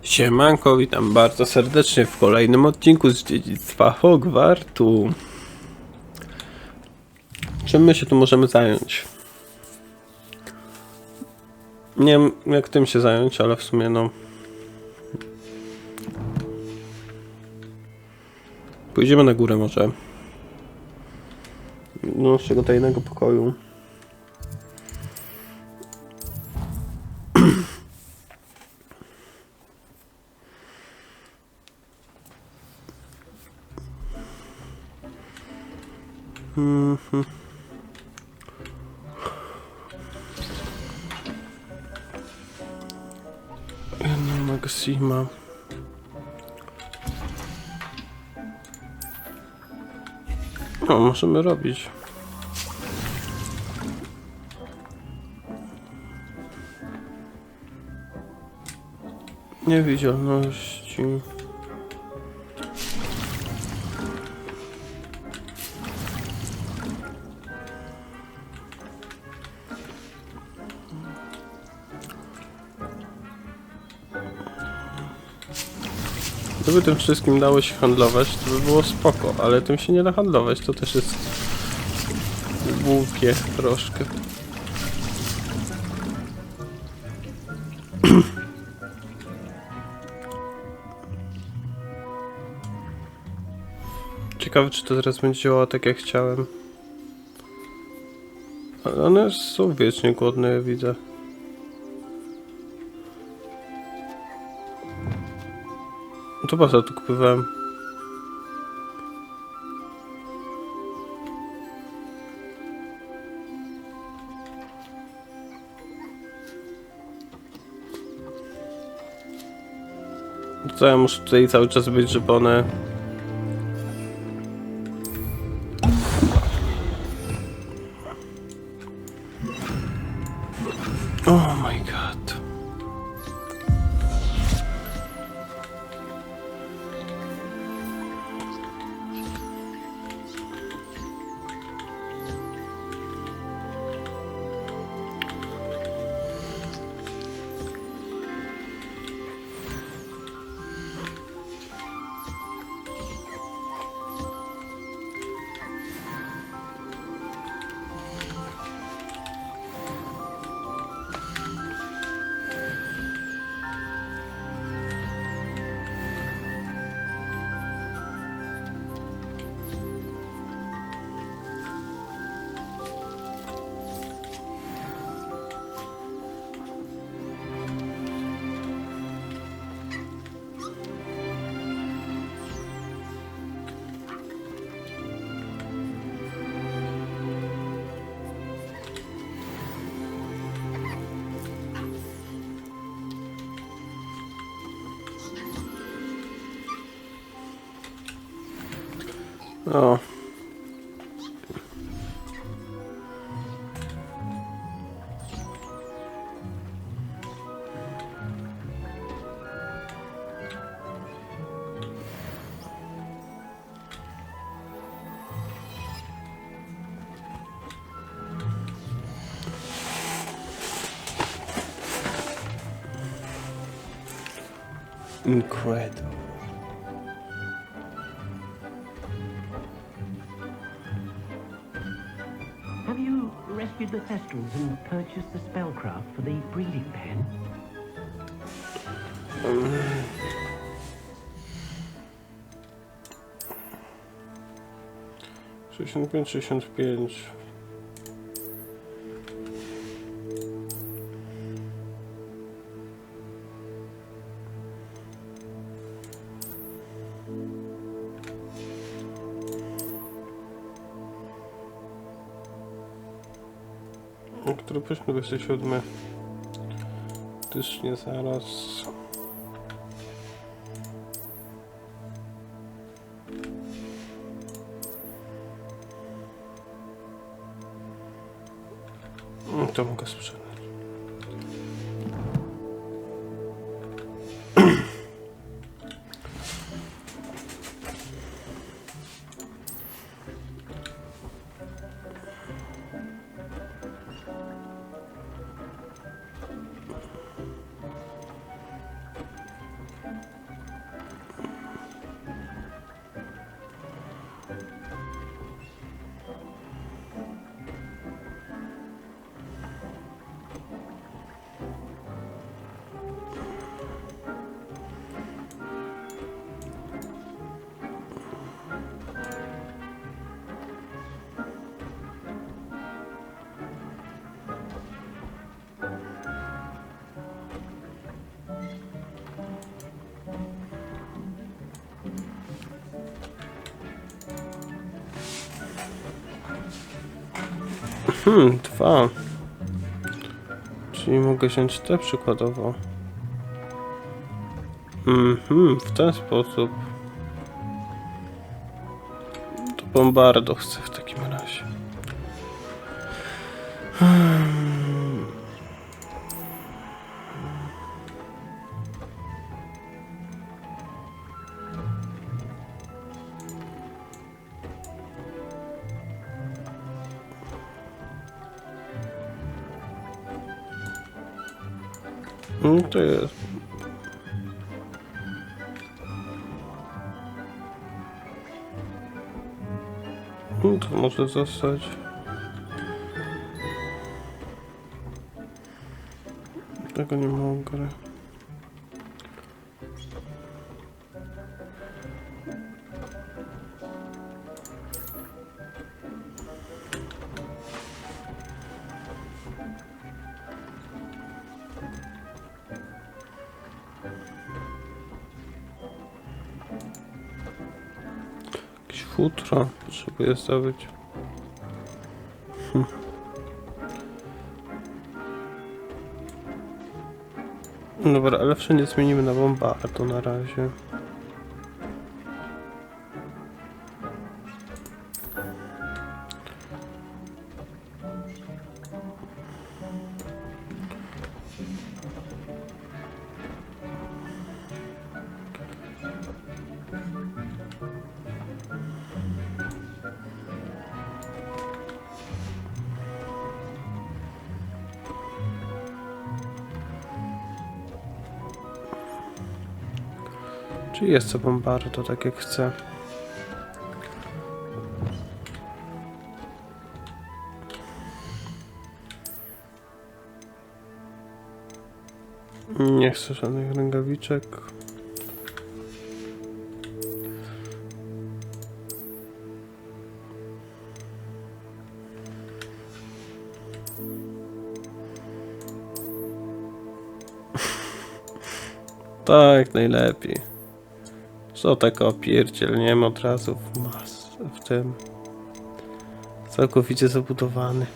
Siemanko, witam bardzo serdecznie w kolejnym odcinku z Dziedzictwa Hogwartu. Czym my się tu możemy zająć? Nie wiem jak tym się zająć, ale w sumie no... Pójdziemy na górę może. No, z tego tajnego pokoju. Jedna Maxima. No, możemy robić. Niewidzialności. Gdyby tym wszystkim dało się handlować, to by było spoko, ale tym się nie da handlować, to też jest głupie troszkę. Ciekawe, czy to teraz będzie działało tak jak chciałem. Ale one są wiecznie głodne, ja widzę. To po co tu kupowałem? Co ja muszę tutaj cały czas być, żeby one... Oh my god. O. Incredible. Have you rescued the Thestrals and purchased the spellcraft for the breeding pen? 65, 65. Który poziom 27? Też nie zaraz. To mogę sprzedać. 2. Czyli mogę wziąć te przykładowo. W ten sposób. To bombardo chcę w takim razie. To jest. To może zostać. Tego nie mogę. Futro potrzebuję zdobyć. Dobra, ale wszędzie zmienimy na bombardo na razie. Czy jest co bombardo, tak jak chcę? Nie chcę żadnych rękawiczek. Tak, najlepiej. Co taka opierdzielniemy od razu w tym. Całkowicie zabudowany.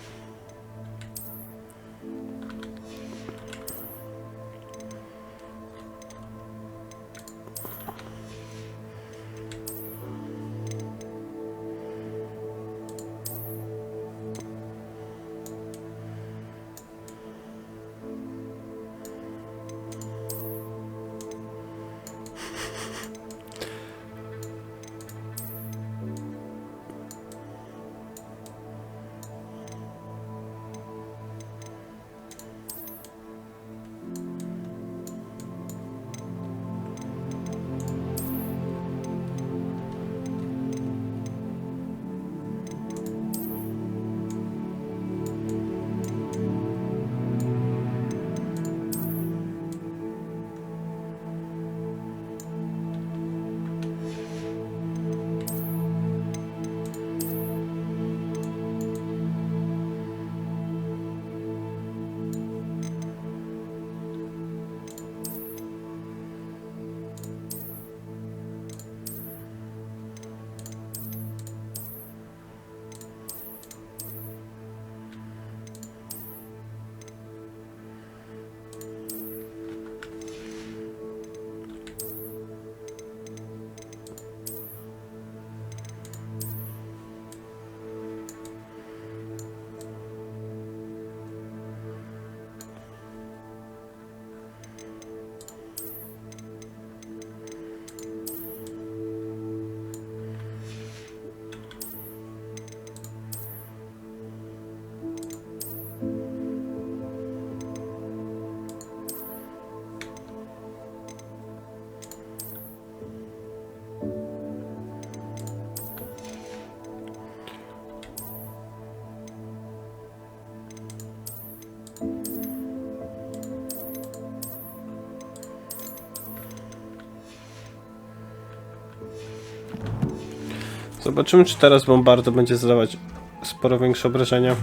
Zobaczymy, czy teraz bombardo będzie zadawać sporo większe obrażenia.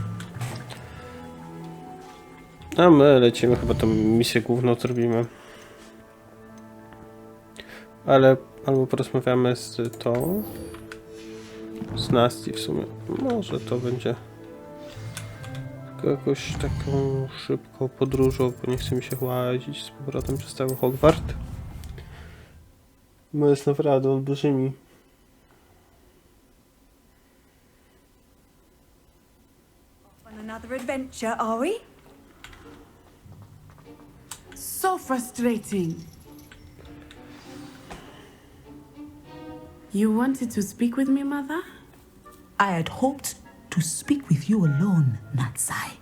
A my lecimy, chyba tą misję główną zrobimy. Ale albo porozmawiamy z tą. Z Nasti w sumie. Może to będzie jakoś taką szybką podróżą, bo nie chce mi się łazić z powrotem przez cały Hogwart. Bo jest naprawdę olbrzymi. On another adventure, are we? So frustrating. You wanted to speak with me, Mother? I had hoped to speak with you alone, Natsai.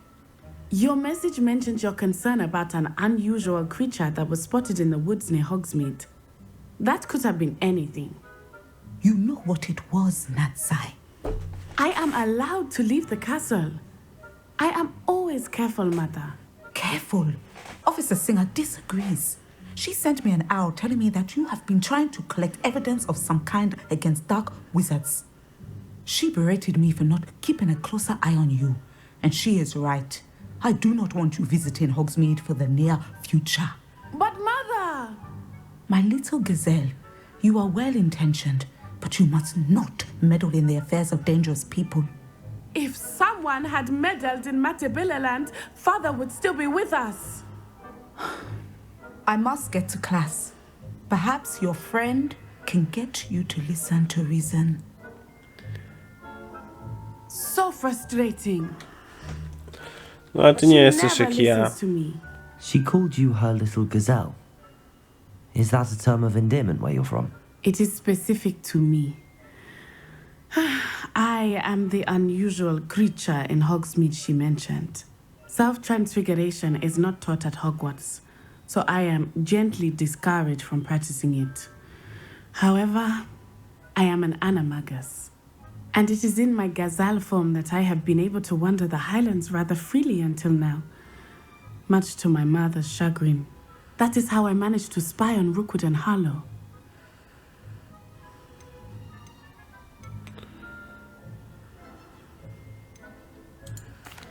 Your message mentioned your concern about an unusual creature that was spotted in the woods near Hogsmeade. That could have been anything. You know what it was, Natsai. I am allowed to leave the castle. I am always careful, Mother. Careful. Officer Singer disagrees. She sent me an owl telling me that you have been trying to collect evidence of some kind against dark wizards. She berated me for not keeping a closer eye on you. And she is right. I do not want you visiting Hogsmeade for the near future. But, Mother! My little gazelle, you are well-intentioned, but you must not meddle in the affairs of dangerous people. If someone had meddled in Matabeleland, Father would still be with us. I must get to class. Perhaps your friend can get you to listen to reason. So frustrating. No ale ty nie jesteś She jak never ja. listens to me. She called you her little gazelle. Is that a term of endearment where you're from? It is specific to me. I am the unusual creature in Hogsmeade she mentioned. Self-transfiguration is not taught at Hogwarts, so I am gently discouraged from practicing it. However, I am an animagus, and it is in my gazelle form that I have been able to wander the Highlands rather freely until now, much to my mother's chagrin. That is how I managed to spy on Rookwood and Harlow.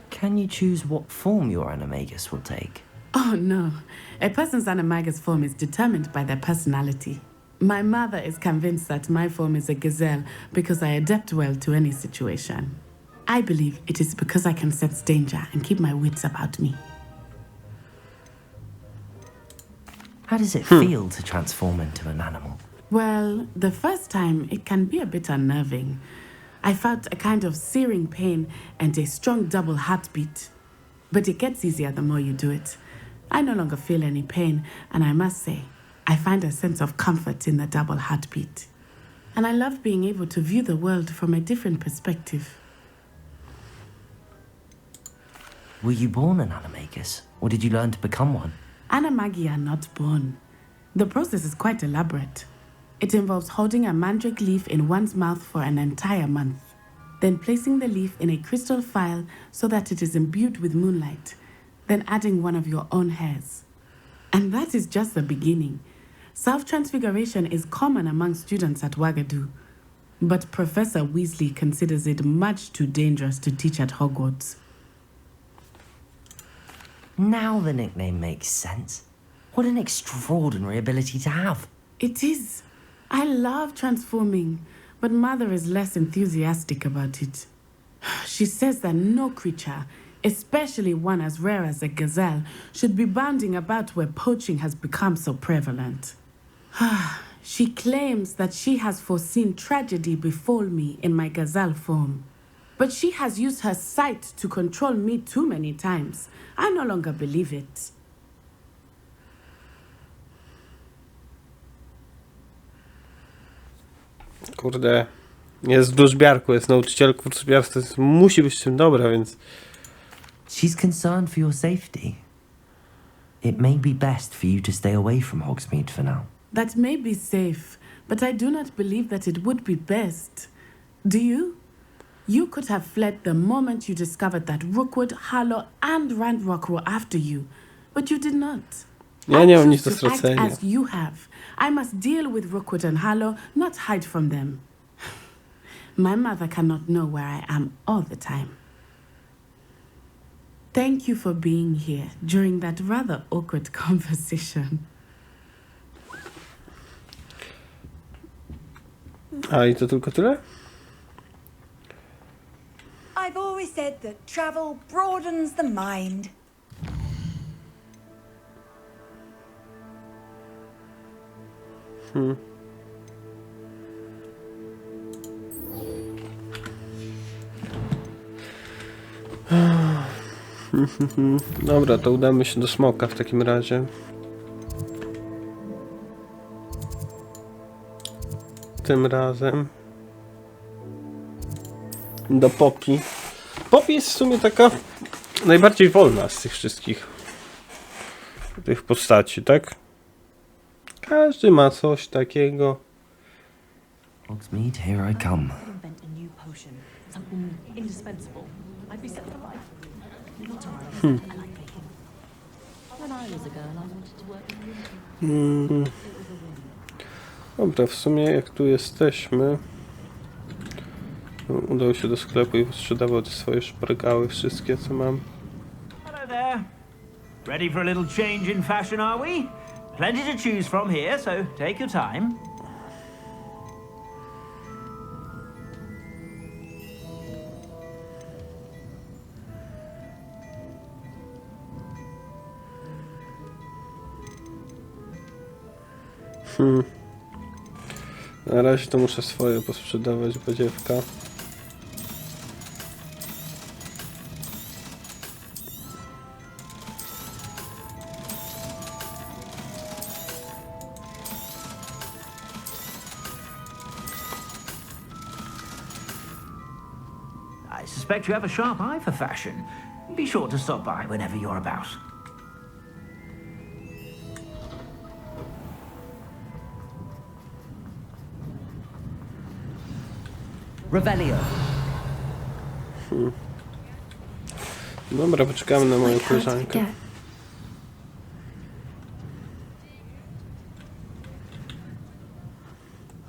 Can you choose what form your animagus will take? Oh no, a person's animagus form is determined by their personality. My mother is convinced that my form is a gazelle because I adapt well to any situation. I believe it is because I can sense danger and keep my wits about me. How does it feel to transform into an animal? Well, the first time it can be a bit unnerving. I felt a kind of searing pain and a strong double heartbeat. But it gets easier the more you do it. I no longer feel any pain, and I must say, I find a sense of comfort in the double heartbeat. And I love being able to view the world from a different perspective. Were you born an animagus, or did you learn to become one? Animagi are not born. The process is quite elaborate. It involves holding a mandrake leaf in one's mouth for an entire month, then placing the leaf in a crystal phial so that it is imbued with moonlight, then adding one of your own hairs. And that is just the beginning. Self-transfiguration is common among students at Wagadu, but Professor Weasley considers it much too dangerous to teach at Hogwarts. Now the nickname makes sense. What an extraordinary ability to have. It is. I love transforming, but Mother is less enthusiastic about it. She says that no creature, especially one as rare as a gazelle, should be bounding about where poaching has become so prevalent. She claims that she has foreseen tragedy befall me in my gazelle form. But she has used her sight to control me too many times. I no longer believe it. Kurde, jest w wróżbiarku, jest nauczycielką wróżbiarstwa, więc musi być w tym dobra, więc... She's concerned for your safety. It may be best for you to stay away from Hogsmeade for now. That may be safe, but I do not believe that it would be best. Do you? You could have fled the moment you discovered that Rookwood, Harlow, and Ranrock were after you, but you did not. Ja nie mam I nic do choose to act stracenia. as you have. I must deal with Rookwood and Harlow, not hide from them. My mother cannot know where I am all the time. Thank you for being here during that rather awkward conversation. A i to tylko tyle? I I've always said that travel broadens the mind. Dobra, to udamy się do smoka w takim razie. Tym razem do Poppy. Poppy jest w sumie taka najbardziej wolna z tych wszystkich tych postaci, tak? Każdy ma coś takiego. Hogsmeade, here I come. Invent a new potion, something indispensable. I'd be set for life. Not to worry. I like baking. When I was a girl, I wanted to work in the Dobra, w sumie jak tu jesteśmy, udał się do sklepu i sprzedawał te swoje szpargały, wszystkie co mam. Hello there. Ready for a little change in fashion, are we? Plenty to choose from here, so take your time. Na razie to muszę swoje posprzedawać, badziewka. I suspect you have a sharp eye for fashion. Be sure to stop by whenever you're about. Revelio. Dobra, poczekamy na moją koleżankę.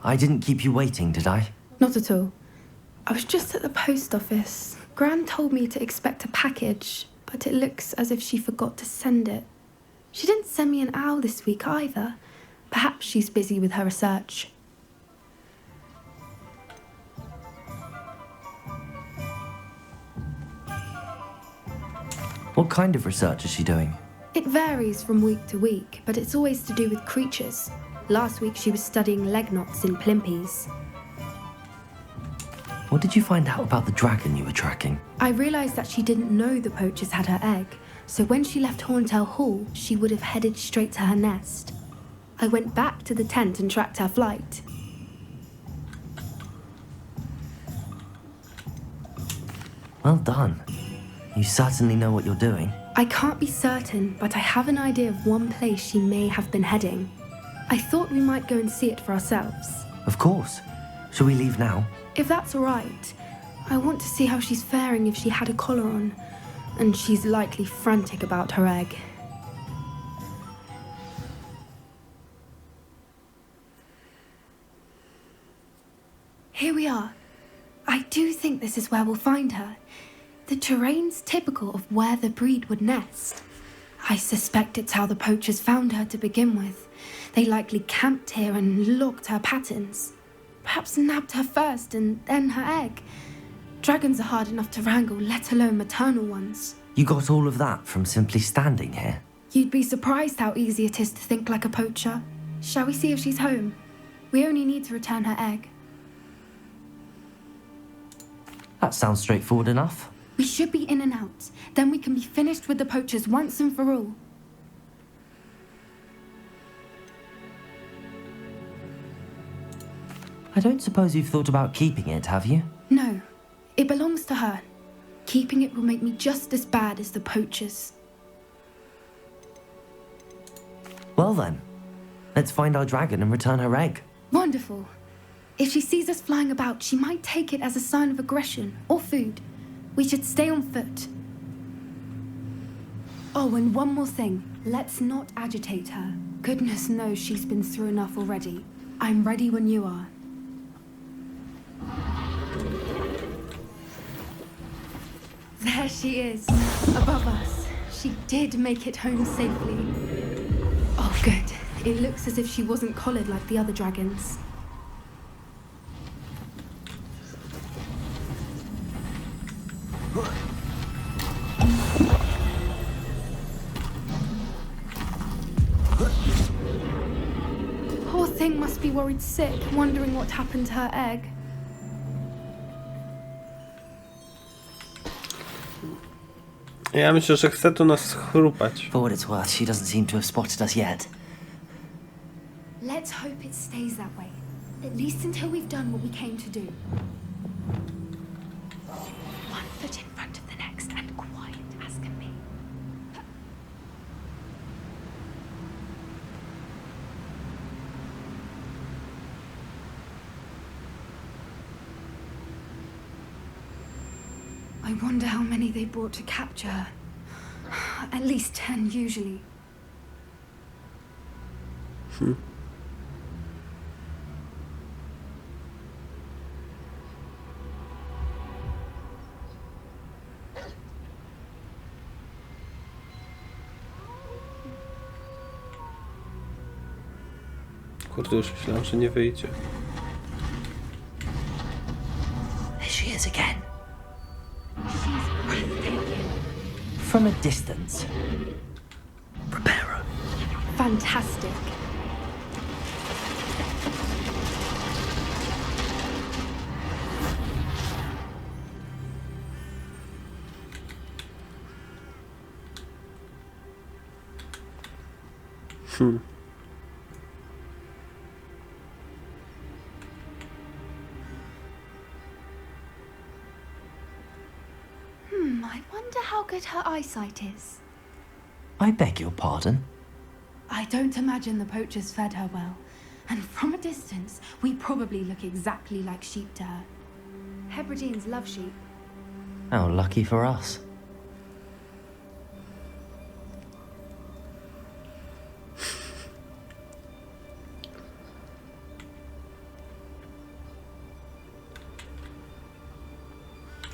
I didn't keep you waiting, did I? Not at all. I was just at the post office. Gran told me to expect a package, but it looks as if she forgot to send it. She didn't send me an owl this week either. Perhaps she's busy with her research. What kind of research is she doing? It varies from week to week, but it's always to do with creatures. Last week she was studying leg knots in plimpies. What did you find out about the dragon you were tracking? I realised that she didn't know the poachers had her egg, so when she left Horntail Hall, she would have headed straight to her nest. I went back to the tent and tracked her flight. Well done. You certainly know what you're doing. I can't be certain, but I have an idea of one place she may have been heading. I thought we might go and see it for ourselves. Of course. Shall we leave now? If that's all right. I want to see how she's faring if she had a collar on. And she's likely frantic about her egg. Here we are. I do think this is where we'll find her. The terrain's typical of where the breed would nest. I suspect it's how the poachers found her to begin with. They likely camped here and logged her patterns. Perhaps nabbed her first and then her egg. Dragons are hard enough to wrangle, let alone maternal ones. You got all of that from simply standing here? You'd be surprised how easy it is to think like a poacher. Shall we see if she's home? We only need to return her egg. That sounds straightforward enough. We should be in and out. Then we can be finished with the poachers once and for all. I don't suppose you've thought about keeping it, have you? No, it belongs to her. Keeping it will make me just as bad as the poachers. Well then, let's find our dragon and return her egg. Wonderful. If she sees us flying about, she might take it as a sign of aggression or food. We should stay on foot. Oh, and one more thing. Let's not agitate her. Goodness knows she's been through enough already. I'm ready when you are. There she is, above us. She did make it home safely. Oh, good. It looks as if she wasn't collared like the other dragons. thing must be worried sick, wondering what happened to her egg. Ja myślę, że chce tu nas chrupać. For what it's worth, she doesn't seem to have spotted us yet. Let's hope it stays that way. At least until we've done what we came to do. One foot in front of the next and quiet as can be. I wonder how many they brought to capture her. At least 10 usually. Kurde, już myślałem, że nie wyjdzie. There she is again. From a distance. Reparo. Fantastic. I wonder how good her eyesight is. I beg your pardon? I don't imagine the poachers fed her well. And from a distance, we probably look exactly like sheep to her. Hebrideans love sheep. How lucky for us.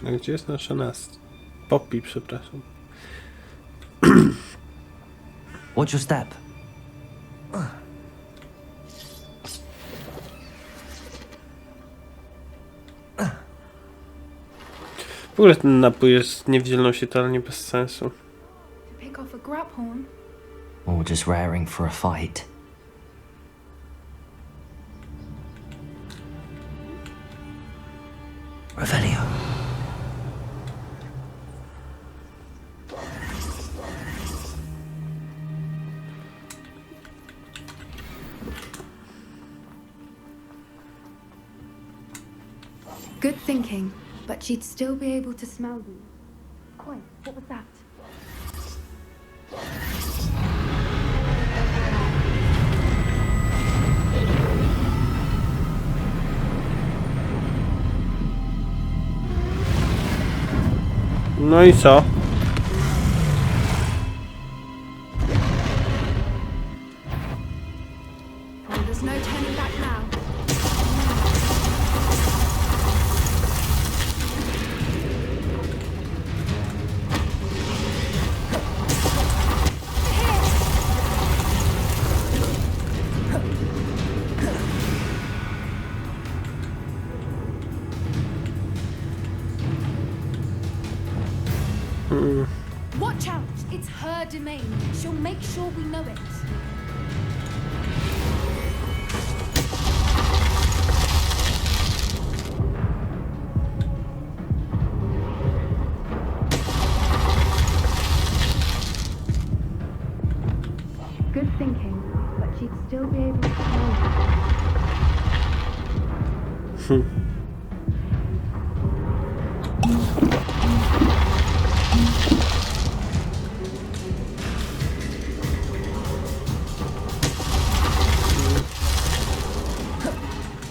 A gdzie jest nasza Nast? Poppy, przepraszam. Watch your step. W ogóle ten napój jest niewidzialności totalnie bez sensu. To pick off a graphorn. Or just raring for a fight. Revelio. Good thinking, but she'd still be able to smell them. Quiet, what was that? No i co? Well, there's no turning back now. Watch out! It's her domain. She'll make sure we know it. Good thinking, but she'd still be able to smell it.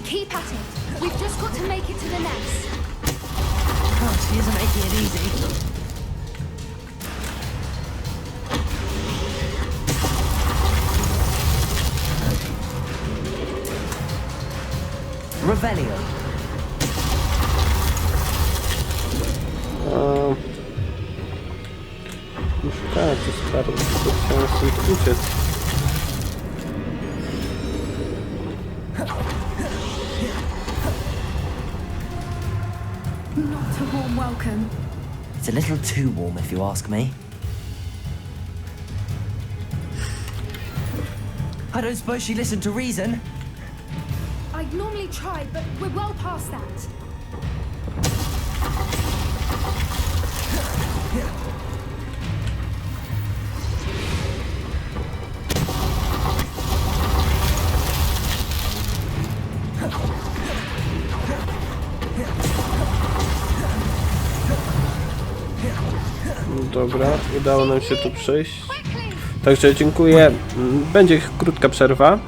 Keep at it. We've just got to make it to the nest. Oh, she isn't making it easy. Revelio. Już tak, to staro, tylko chciałem stąd uciec. Not a warm welcome. It's a little too warm, if you ask me. I don't suppose she listened to reason. I'd normally try, but we're well past that. Dobra, udało nam się tu przejść. Także dziękuję. Będzie krótka przerwa.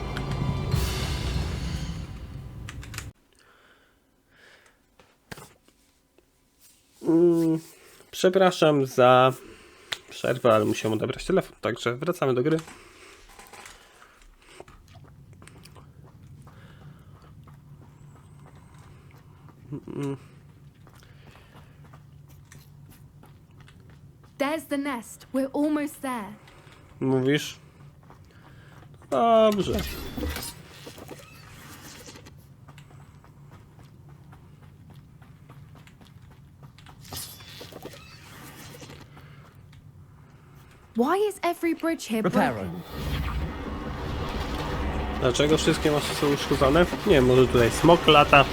Przepraszam za przerwę, ale musiałem odebrać telefon, także wracamy do gry. There's the nest. We're almost there. Mówisz? Dobrze. Why is every bridge here broken? Dlaczego wszystkie mosty są uszkodzone? Nie wiem, może tutaj smok lata,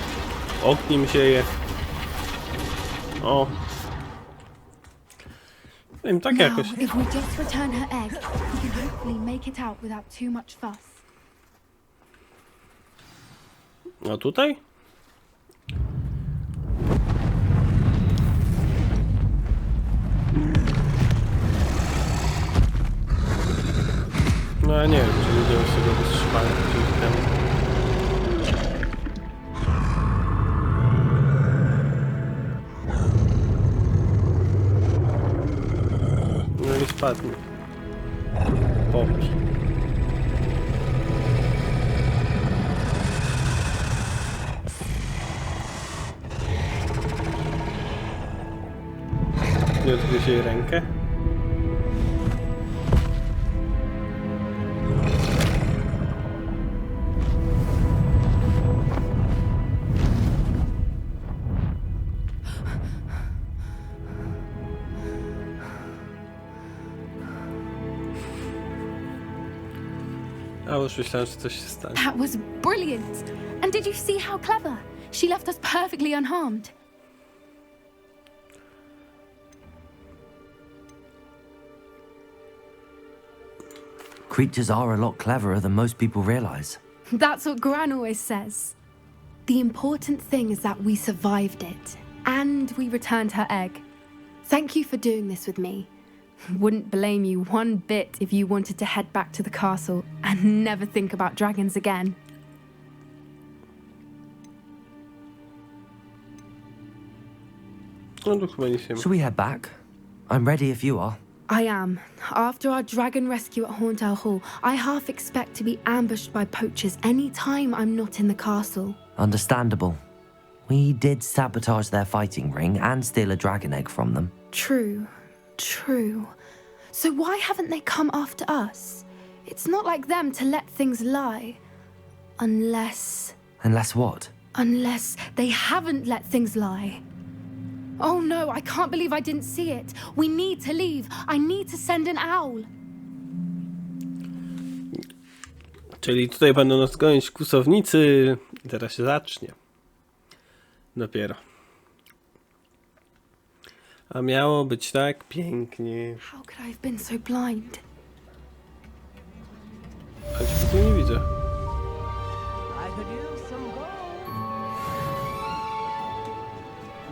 ogniem sieje. O. Nie wiem, tak Now, jakoś. if we just return her egg, we can hopefully make it out without too much fuss. A tutaj? No ja nie wiem, czy ludzie sobie wystrzymają dzięki temu. No i spadnie. Pomóż. Nie odgryzie jej rękę. A już myślałem, że coś się stanie. That was brilliant! And did you see how clever? She left us perfectly unharmed. Creatures are a lot cleverer than most people realize. That's what Gran always says. The important thing is that we survived it, and we returned her egg. Thank you for doing this with me. Wouldn't blame you one bit if you wanted to head back to the castle and never think about dragons again. No to chyba nic nie ma. Shall we head back? I'm ready if you are. I am. After our dragon rescue at Hauntow Hall, I half expect to be ambushed by poachers any time I'm not in the castle. Understandable. We did sabotage their fighting ring and steal a dragon egg from them. True. True. So why haven't they come after us? It's not like them to let things lie. Unless What? Unless they haven't let things lie. Oh no, I can't believe I didn't see it. We need to leave. I need to send an owl. Czyli tutaj będą nas gonić kłusownicy. I teraz się zacznie. Dopiero. A miało być tak pięknie. How could I have been so blind? A cię w ogóle nie widzę. I could use some gold.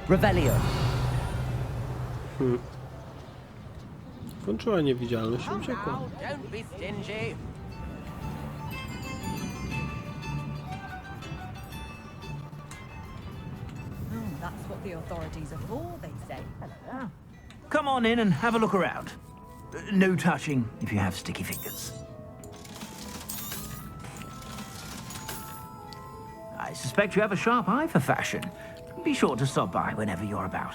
Revelio. Kończyła niewidzialność i uciekła. Don't be stingy. That's what the authorities are for, they say. Hello. Come on in and have a look around. No touching if you have sticky fingers. I suspect you have a sharp eye for fashion. Be sure to stop by whenever you're about.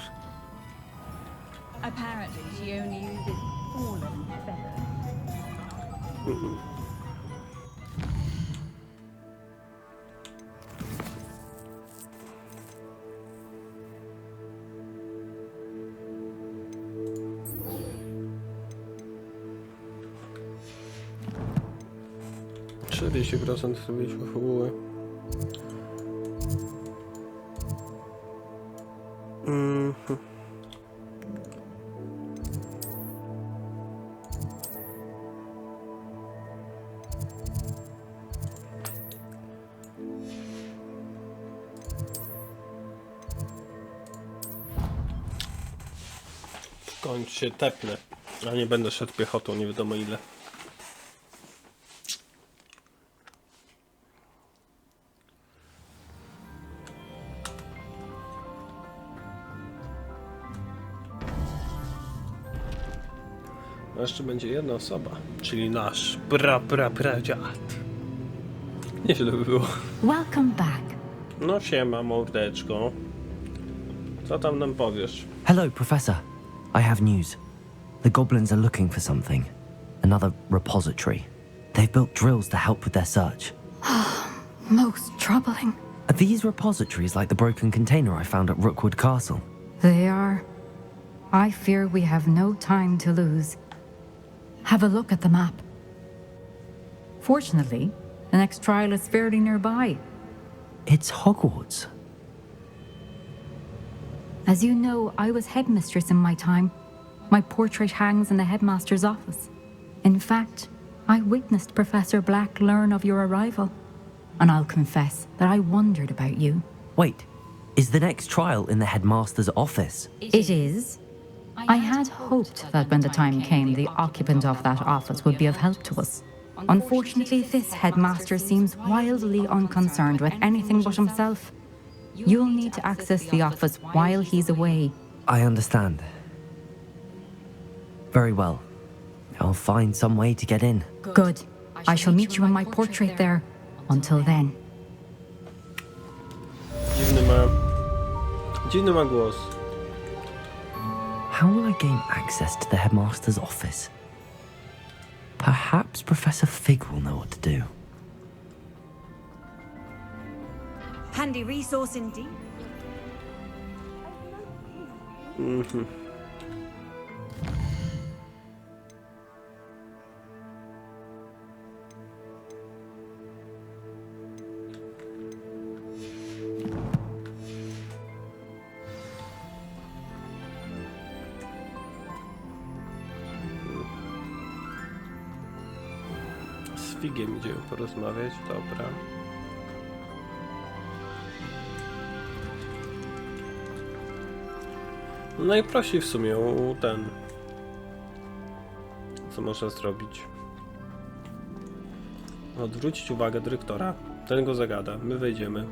Apparently, she only uses fallen feathers. %40 zrobiliśmy fabułę. W końcu się tepnę, a nie będę szedł piechotą, nie wiadomo ile. A jeszcze będzie jedna osoba, czyli nasz pradziad. Nieźle by było. Welcome back. No siema, mordeczko. Co tam nam powiesz? Hello, Professor. I have news. The goblins are looking for something. Another repository. They've built drills to help with their search. Most troubling. Are these repositories like the broken container I found at Rookwood Castle? They are. I fear we have no time to lose. Have a look at the map. Fortunately, the next trial is fairly nearby. It's Hogwarts. As you know, I was headmistress in my time. My portrait hangs in the headmaster's office. In fact, I witnessed Professor Black learn of your arrival. And I'll confess that I wondered about you. Wait, is the next trial in the headmaster's office? It is. I had hoped that when the time came, the occupant of that office would be of help to us. Unfortunately, this headmaster seems wildly unconcerned with anything but himself. You'll need to access the office while he's away. I understand. Very well. I'll find some way to get in. Good. I shall meet you in my portrait there. Until then. Dziwny ma głos. How will I gain access to the headmaster's office? Perhaps Professor Fig will know what to do. Handy resource indeed. Z Figiem idziemy porozmawiać, dobra. No najprościej w sumie co można zrobić? Odwrócić uwagę dyrektora. Ten go zagada, my wejdziemy.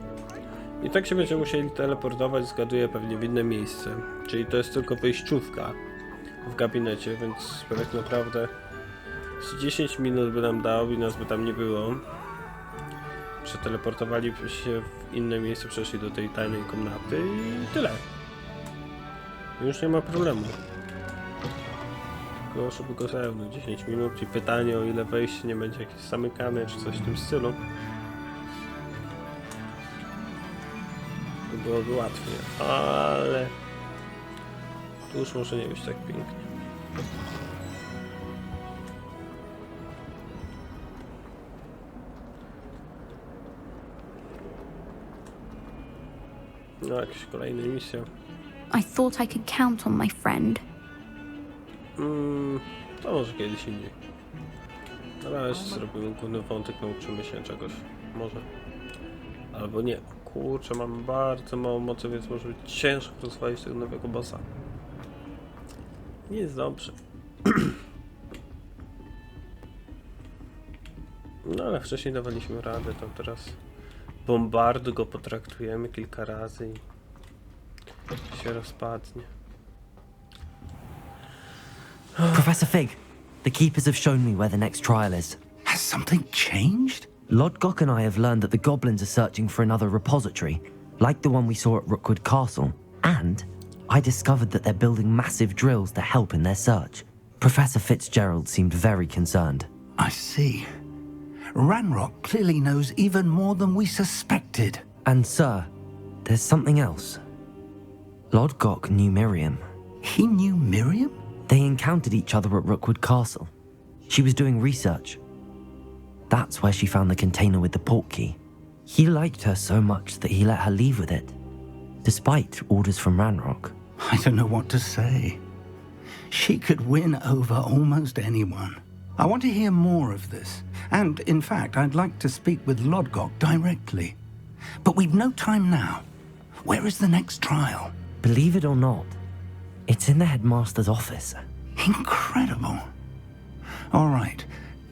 I tak się będziemy musieli teleportować, zgaduję, pewnie w inne miejsce. Czyli to jest tylko wyjściówka w gabinecie, więc tak naprawdę z 10 minut by nam dał i nas by tam nie było. Przeteleportowali się w inne miejsce, przeszli do tej tajnej komnaty i tyle. Już nie ma problemu. Tylko żeby go zająć 10 minut i pytanie, o ile wejście nie będzie jakieś zamykane czy coś w tym stylu. To byłoby łatwiej, ale tu już może nie być tak pięknie. No, jakaś kolejna misja. I thought I could count on my friend. To może kiedyś indziej. Na razie zrobimy główny wątek, nauczymy się czegoś. Może. Albo nie. Kurczę, mamy bardzo mało mocy, więc może być ciężko rozwalić tego nowego bossa. Nie jest dobrze. No ale wcześniej dawaliśmy radę, to teraz bombardu go potraktujemy kilka razy i się rozpadnie. Professor Fig, the keepers have shown me where the next trial is. Has something changed? Lodgok and I have learned that the goblins are searching for another repository, like the one we saw at Rookwood Castle, and I discovered that they're building massive drills to help in their search. Professor Fitzgerald seemed very concerned. I see. Ranrock clearly knows even more than we suspected. And sir, there's something else. Lodgok knew Miriam. He knew Miriam? They encountered each other at Rookwood Castle. She was doing research. That's where she found the container with the portkey. He liked her so much that he let her leave with it. despite orders from Ranrock. I don't know what to say. She could win over almost anyone. I want to hear more of this. And, in fact, I'd like to speak with Lodgok directly. But we've no time now. Where is the next trial? Believe it or not, it's in the headmaster's office. Incredible. All right.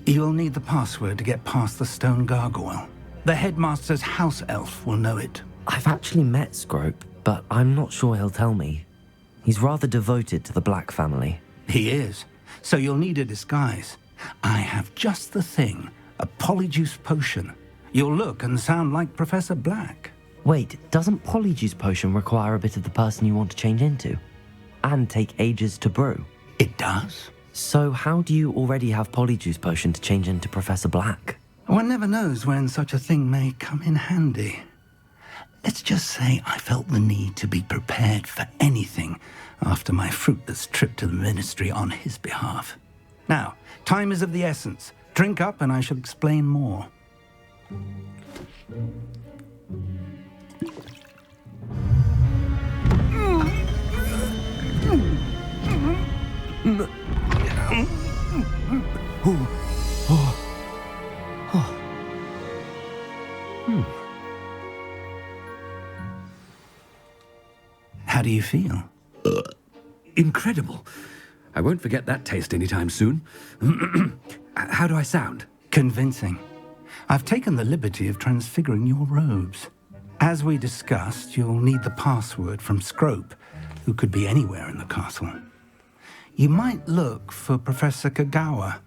You'll need the password to get past the stone gargoyle. The headmaster's house elf will know it. I've actually met Scrope, but I'm not sure he'll tell me. He's rather devoted to the Black family. He is. So you'll need a disguise. I have just the thing. A polyjuice potion. You'll look and sound like Professor Black. Wait, doesn't Polyjuice Potion require a bit of the person you want to change into? And take ages to brew? It does. So how do you already have Polyjuice Potion to change into Professor Black? One never knows when such a thing may come in handy. Let's just say I felt the need to be prepared for anything after my fruitless trip to the Ministry on his behalf. Now, time is of the essence. Drink up and I shall explain more. How do you feel? Incredible. I won't forget that taste anytime soon. How do I sound? Convincing. I've taken the liberty of transfiguring your robes. As we discussed, you'll need the password from Scrope, who could be anywhere in the castle. You might look for Professor Kagawa.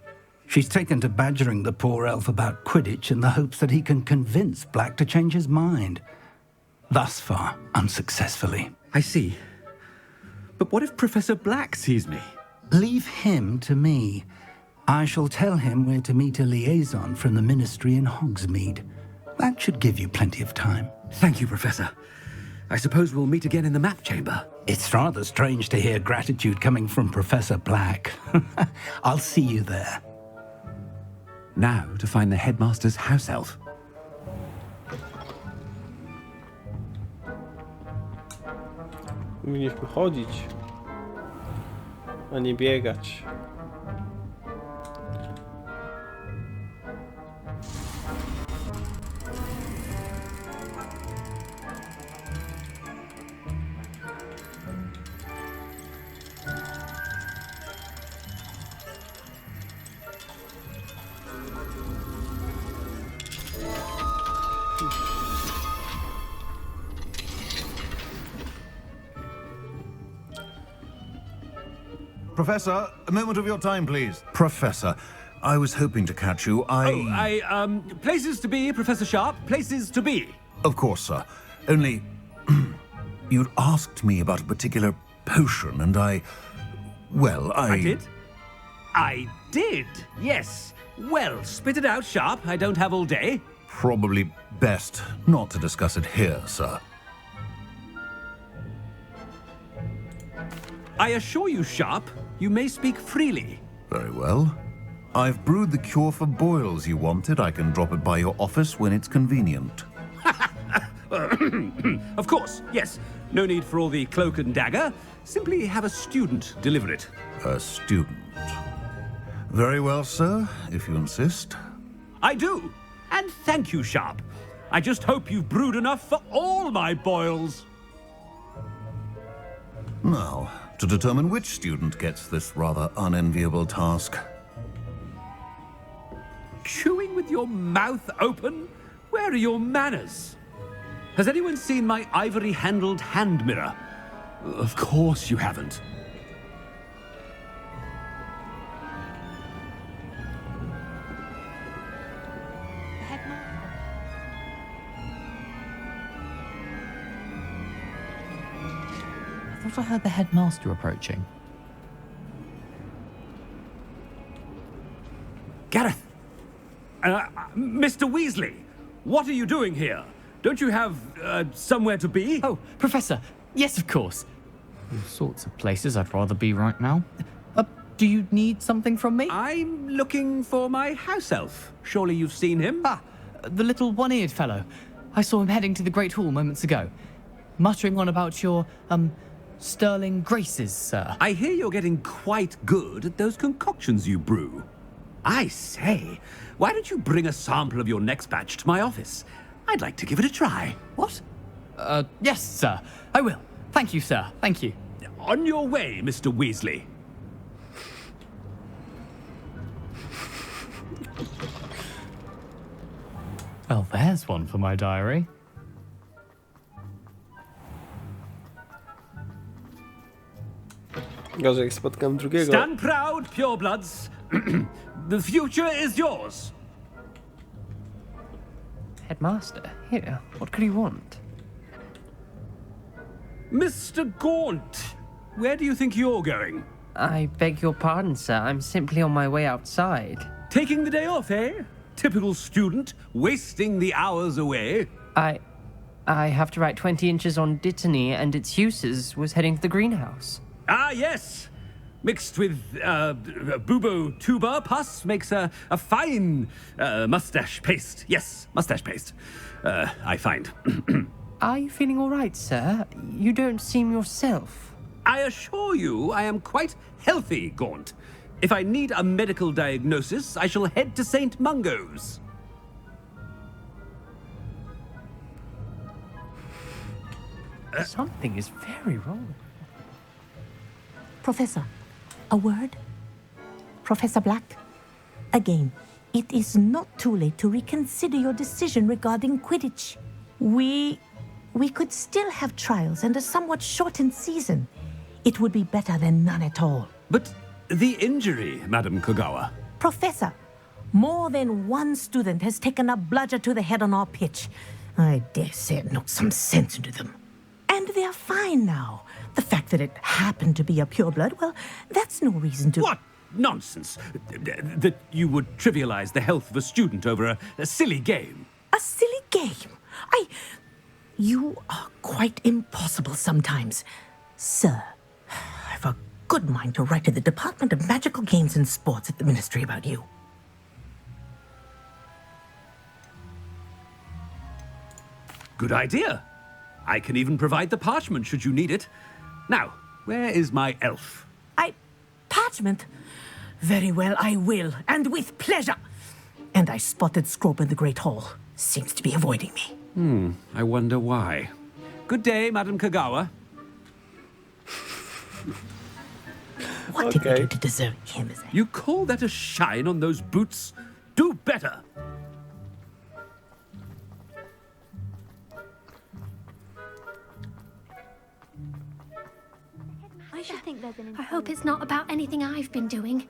She's taken to badgering the poor elf about Quidditch in the hopes that he can convince Black to change his mind. Thus far, unsuccessfully. I see. But what if Professor Black sees me? Leave him to me. I shall tell him where to meet a liaison from the Ministry in Hogsmeade. That should give you plenty of time. Thank you, Professor. I suppose we'll meet again in the map chamber. It's rather strange to hear gratitude coming from Professor Black. I'll see you there. Now to find the headmaster's house elf. Powinniśmy chodzić, a nie biegać. Professor, a moment of your time, please. Professor, I was hoping to catch you. Places to be, Professor Sharp, places to be. Of course, sir. Only, you'd asked me about a particular potion, and I did? I did, yes. Well, spit it out, Sharp. I don't have all day. Probably best not to discuss it here, sir. I assure you, Sharp, you may speak freely. Very well. I've brewed the cure for boils you wanted. I can drop it by your office when it's convenient. Of course, yes. No need for all the cloak and dagger. Simply have a student deliver it. A student. Very well, sir, if you insist. I do. And thank you, Sharp. I just hope you've brewed enough for all my boils. Now, to determine which student gets this rather unenviable task. Chewing with your mouth open? Where are your manners? Has anyone seen my ivory-handled hand mirror? Of course you haven't. I thought I heard the headmaster approaching. Gareth! Mr. Weasley, what are you doing here? Don't you have, somewhere to be? Oh, Professor, yes, of course. All sorts of places I'd rather be right now. Do you need something from me? I'm looking for my house elf. Surely you've seen him? Ah, the little one-eared fellow. I saw him heading to the Great Hall moments ago. muttering on about your, sterling graces, sir. I hear you're getting quite good at those concoctions you brew. I say, why don't you bring a sample of your next batch to my office? I'd like to give it a try. What? Yes, sir. I will. Thank you, sir. Thank you. On your way, Mr. Weasley. Well, there's one for my diary. Gorzej jak spotkam drugiego. Stand proud, purebloods. The future is yours. Headmaster, here. What could he want? Mr. Gaunt, where do you think you're going? I beg your pardon, sir. I'm simply on my way outside. Taking the day off, eh? Typical student, wasting the hours away. I have to write 20 inches on Dittany and its uses. Was heading to the greenhouse. Ah, yes. Mixed with bubo tuber pus makes a fine mustache paste. Yes, mustache paste. I find. Are you feeling all right, sir? You don't seem yourself. I assure you I am quite healthy, Gaunt. If I need a medical diagnosis, I shall head to St. Mungo's. Something is very wrong. Professor, a word? Professor Black? Again, it is not too late to reconsider your decision regarding Quidditch. We could still have trials and a somewhat shortened season. It would be better than none at all. But the injury, Madam Kogawa. Professor, more than one student has taken a bludger to the head on our pitch. I dare say it knocked some sense into them. And they're fine now. The fact that it happened to be a pureblood, well, that's no reason to... What nonsense! That you would trivialize the health of a student over a silly game. A silly game? You are quite impossible sometimes. Sir, I've a good mind to write to the Department of Magical Games and Sports at the Ministry about you. Good idea. I can even provide the parchment should you need it. Now, where is my elf? Parchment? Very well, I will, and with pleasure. And I spotted Scrope in the Great Hall. Seems to be avoiding me. I wonder why. Good day, Madam Kogawa. What did we do to deserve him as a... You call that a shine on those boots? Do better. I hope it's not about anything I've been doing.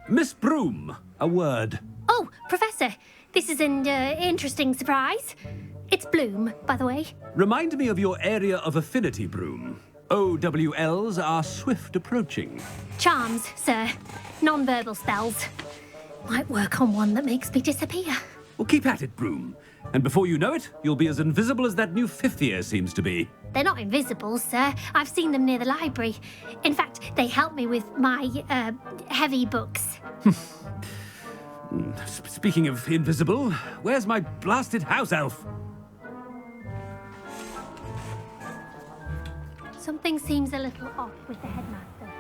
Miss Broom, a word. Oh, Professor, this is an interesting surprise. It's Bloom, by the way. Remind me of your area of affinity, Broom. OWLs are swift approaching. Charms, sir. Non-verbal spells. Might work on one that makes me disappear. Well, keep at it, Broom. And before you know it, you'll be as invisible as that new fifth year seems to be. They're not invisible, sir. I've seen them near the library. In fact, they help me with my, heavy books. Speaking of invisible, where's my blasted house elf? Something seems a little off with the headmaster.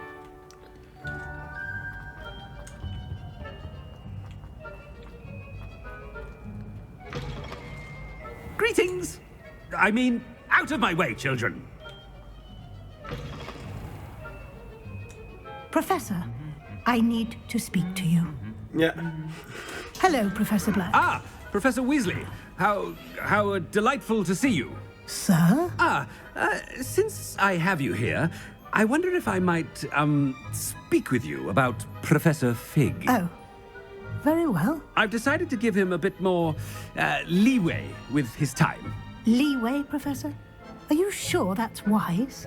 Greetings! I mean, out of my way, children. Professor, I need to speak to you. Yeah. Hello, Professor Black. Ah, Professor Weasley. How delightful to see you. Sir? Since I have you here, I wonder if I might, speak with you about Professor Fig. Oh, very well. I've decided to give him a bit more, leeway with his time. Leeway, Professor? Are you sure that's wise?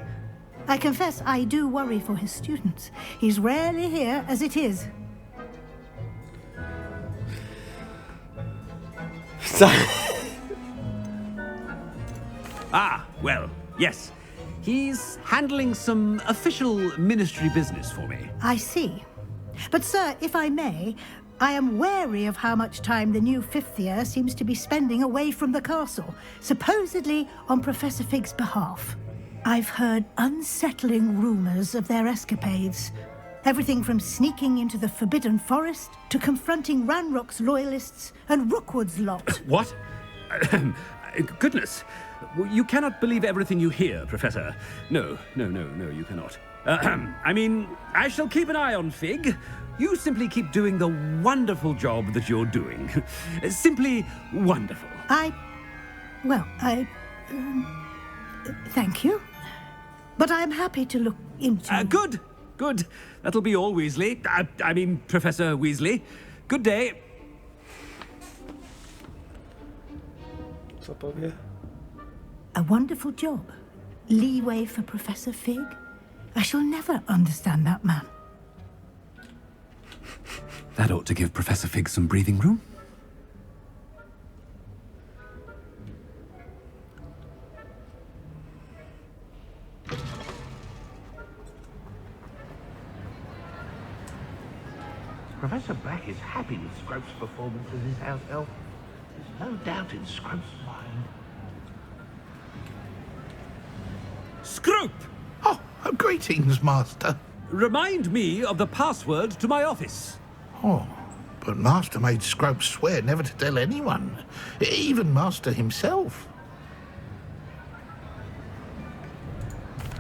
I confess I do worry for his students. He's rarely here as it is. Well, yes. He's handling some official ministry business for me. I see. But, sir, if I may, I am wary of how much time the new fifth year seems to be spending away from the castle, supposedly on Professor Fig's behalf. I've heard unsettling rumors of their escapades. Everything from sneaking into the Forbidden Forest to confronting Ranrock's loyalists and Rookwood's lot. What? Goodness. You cannot believe everything you hear, Professor. No, you cannot. I mean, I shall keep an eye on Fig. You simply keep doing the wonderful job that you're doing. Simply wonderful. Thank you. But I'm happy to look into... Good. That'll be all, Weasley. I mean, Professor Weasley. Good day. Co powie? A wonderful job. Leeway for Professor Fig. I shall never understand that man. That ought to give Professor Fig some breathing room. Professor Black is happy with Scrope's performance as his house elf. There's no doubt in Scrope's mind. Scrope! Oh, greetings, Master. Remind me of the password to my office. Oh, but Master made Scrope swear never to tell anyone, even Master himself.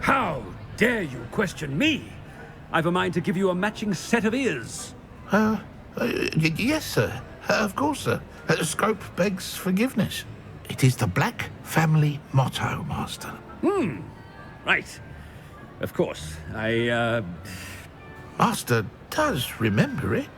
How dare you question me? I've a mind to give you a matching set of ears. Yes, sir. Of course, sir. Scrope begs forgiveness. It is the Black family motto, Master. Right. Of course. Master does remember it.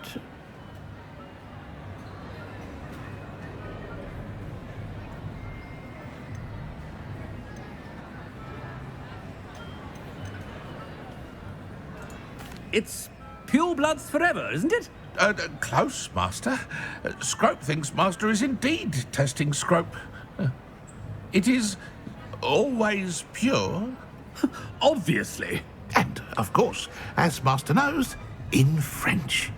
It's pure bloods forever, isn't it? Close, Master. Scrope thinks Master is indeed testing Scrope. It is always pure. Obviously. And, of course, as Master knows, in French.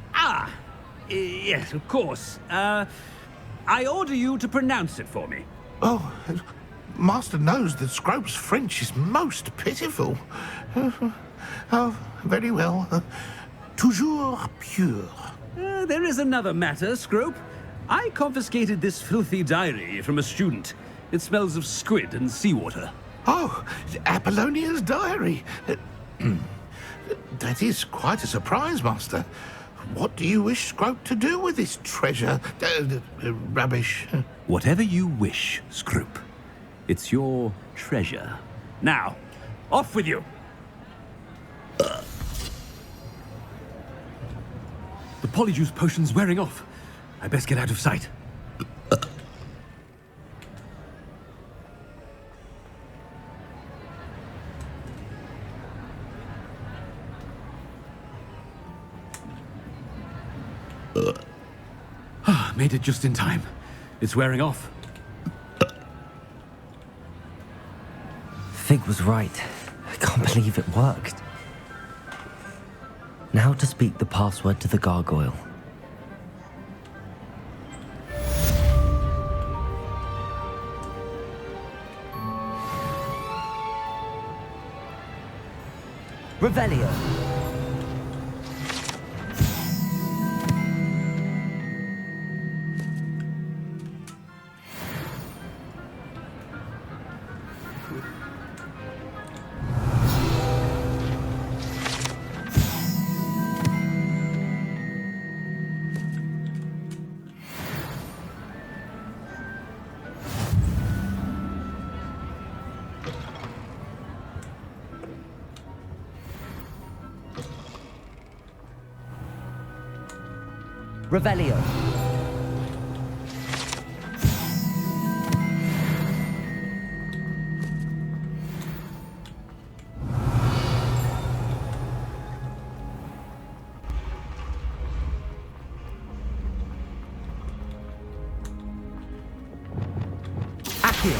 Yes, of course. I order you to pronounce it for me. Oh, Master knows that Scrope's French is most pitiful. Oh, very well. Toujours pure. There is another matter, Scrope. I confiscated this filthy diary from a student. It smells of squid and seawater. Oh, Apollonia's diary. That is quite a surprise, Master. What do you wish Scrope to do with this treasure? Rubbish. Whatever you wish, Scrope. It's your treasure. Now, off with you. The polyjuice potion's wearing off. I best get out of sight. Made it just in time. It's wearing off. Fig was right. I can't believe it worked. Now to speak the password to the gargoyle. Revelio. Revelio. Accio.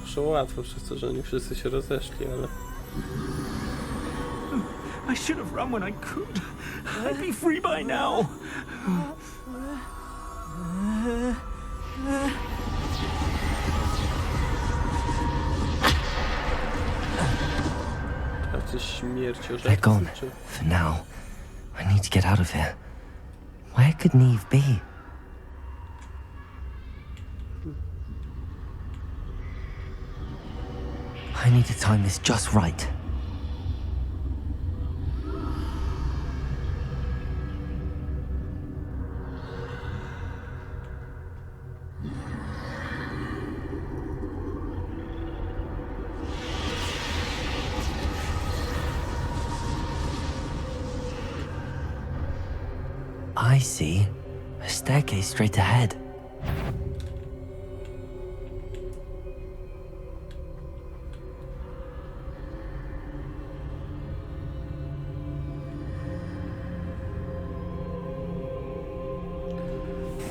poszło łatwo przez to, że oni wszyscy się rozeszli, ale... I should have run when I could. I'd be free by now. Tacy śmierciożercy, They're gone. czy... For now. I need to get out of here. Where could Neve be? I need to time this just right. I see. A staircase straight ahead.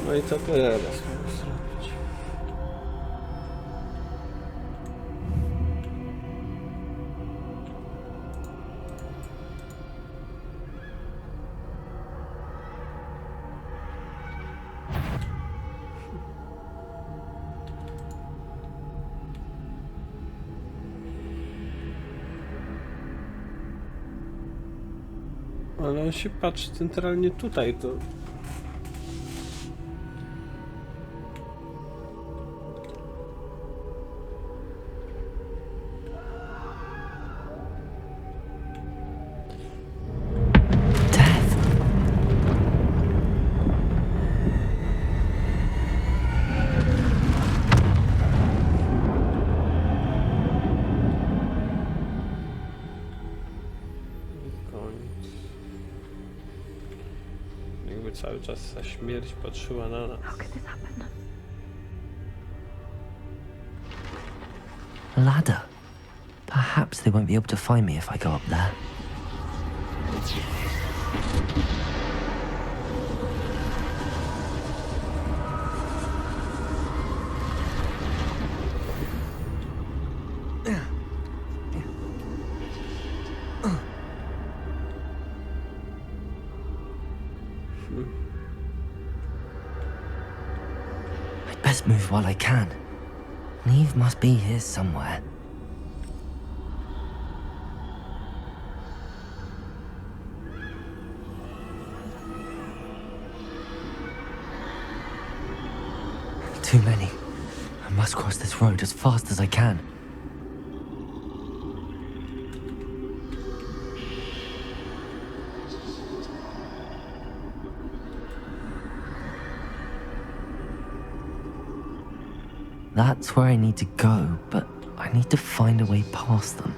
No i co teraz mam zrobić? Ale on się patrzy centralnie tutaj, to... Jakby cały czas ta śmierć patrzyła na nas. Ladder. Perhaps they won't be able to find me if I go up there. I'd best move while I can. Neve must be here somewhere. Too many. I must cross this road as fast as I can. That's where I need to go, but I need to find a way past them.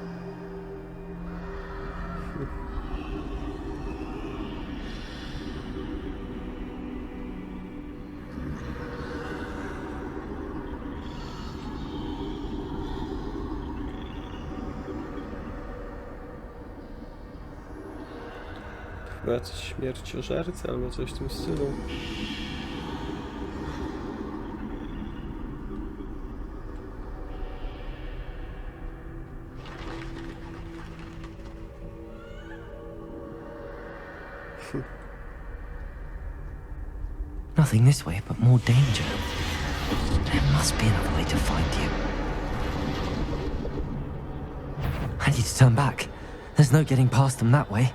Chyba coś śmierciożercy albo coś w tym stylu. Nothing this way, but more danger. There must be another way to find you. I need to turn back. There's no getting past them that way.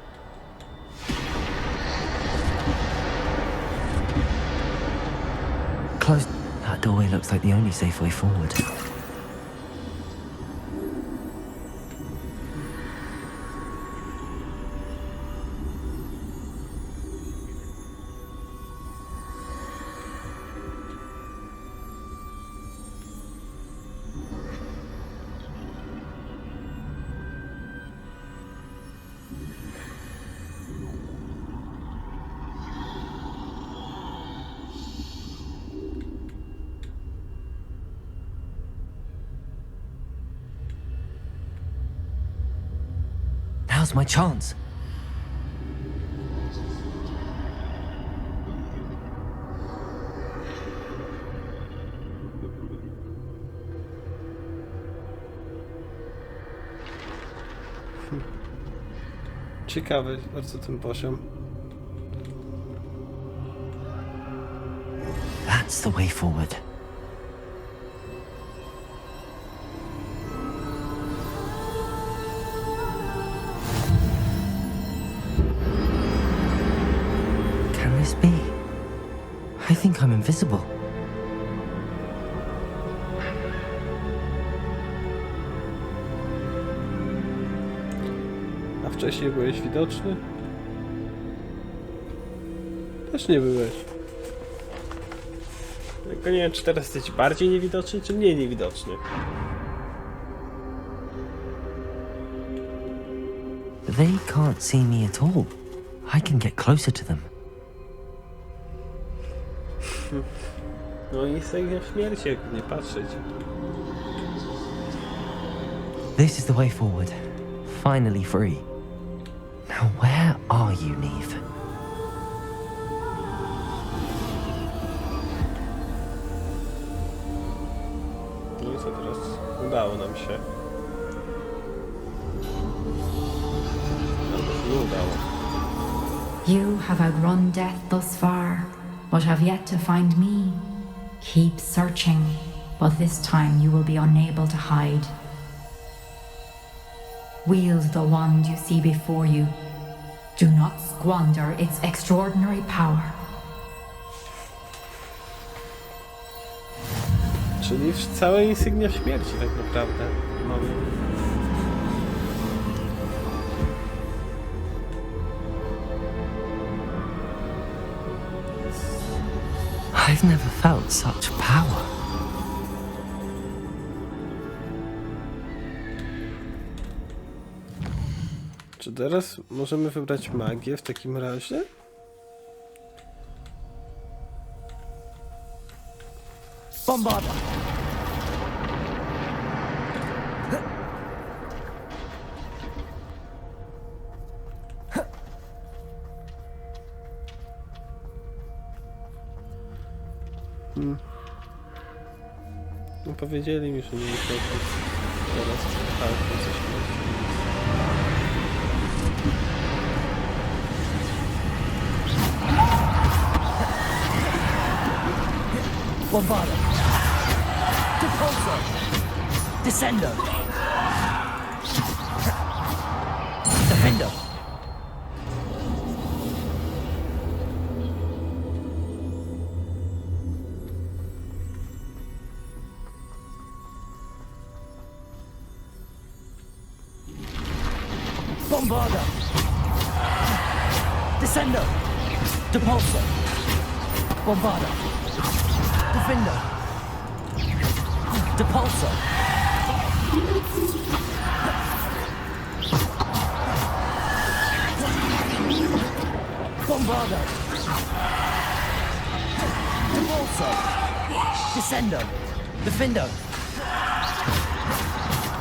Close. That doorway looks like the only safe way forward. Now's my chance. ciekawy bardzo ten poziom. That's the way forward. Can this be? I think I'm invisible. A wcześniej byłeś widoczny? Też nie byłeś. Tylko nie wiem, czy teraz jesteś bardziej niewidoczny, czy mniej niewidoczny. They can't see me at all. I can get closer to them. No i jest jak śmierci, jak nie patrzeć. This is the way forward. Finally free. Now where are you, Neve? No i co teraz? Udało nam się. Albo się nie udało. You have outrun death thus far, but have yet to find me. Keep searching, but this time you will be unable to hide. Wield the wand you see before you. Do not squander its extraordinary power. Czyli całe insygnia śmierci tak naprawdę mamy. I've never felt such power. Czy teraz możemy wybrać magię w takim razie? Bombarda! No powiedzieli mi, że nie muszę teraz walczyć ze śmiercią. Bombarda! Depulso! Descendo! Defendo! Bombarda! Descendo! Depulso! Bombarda! Defendo! Depulso! Bombarda! Depulso! Descendo! Defendo!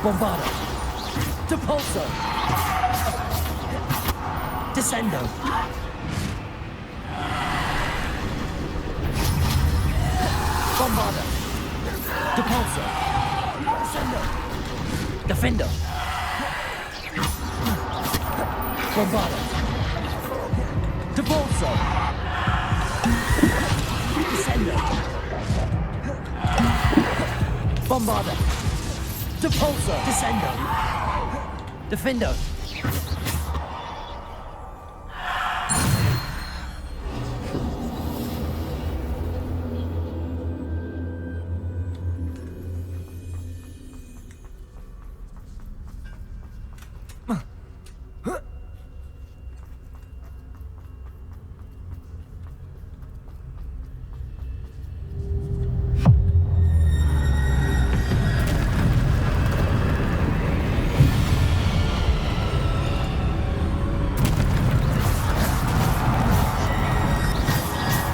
Bombarda! Depulso! Descendo! Bombarda! Depulso! Descendo! Defendo! Bombarda! Depulso! Descendo! Bombarda! Depulso! Descendo! Defendo!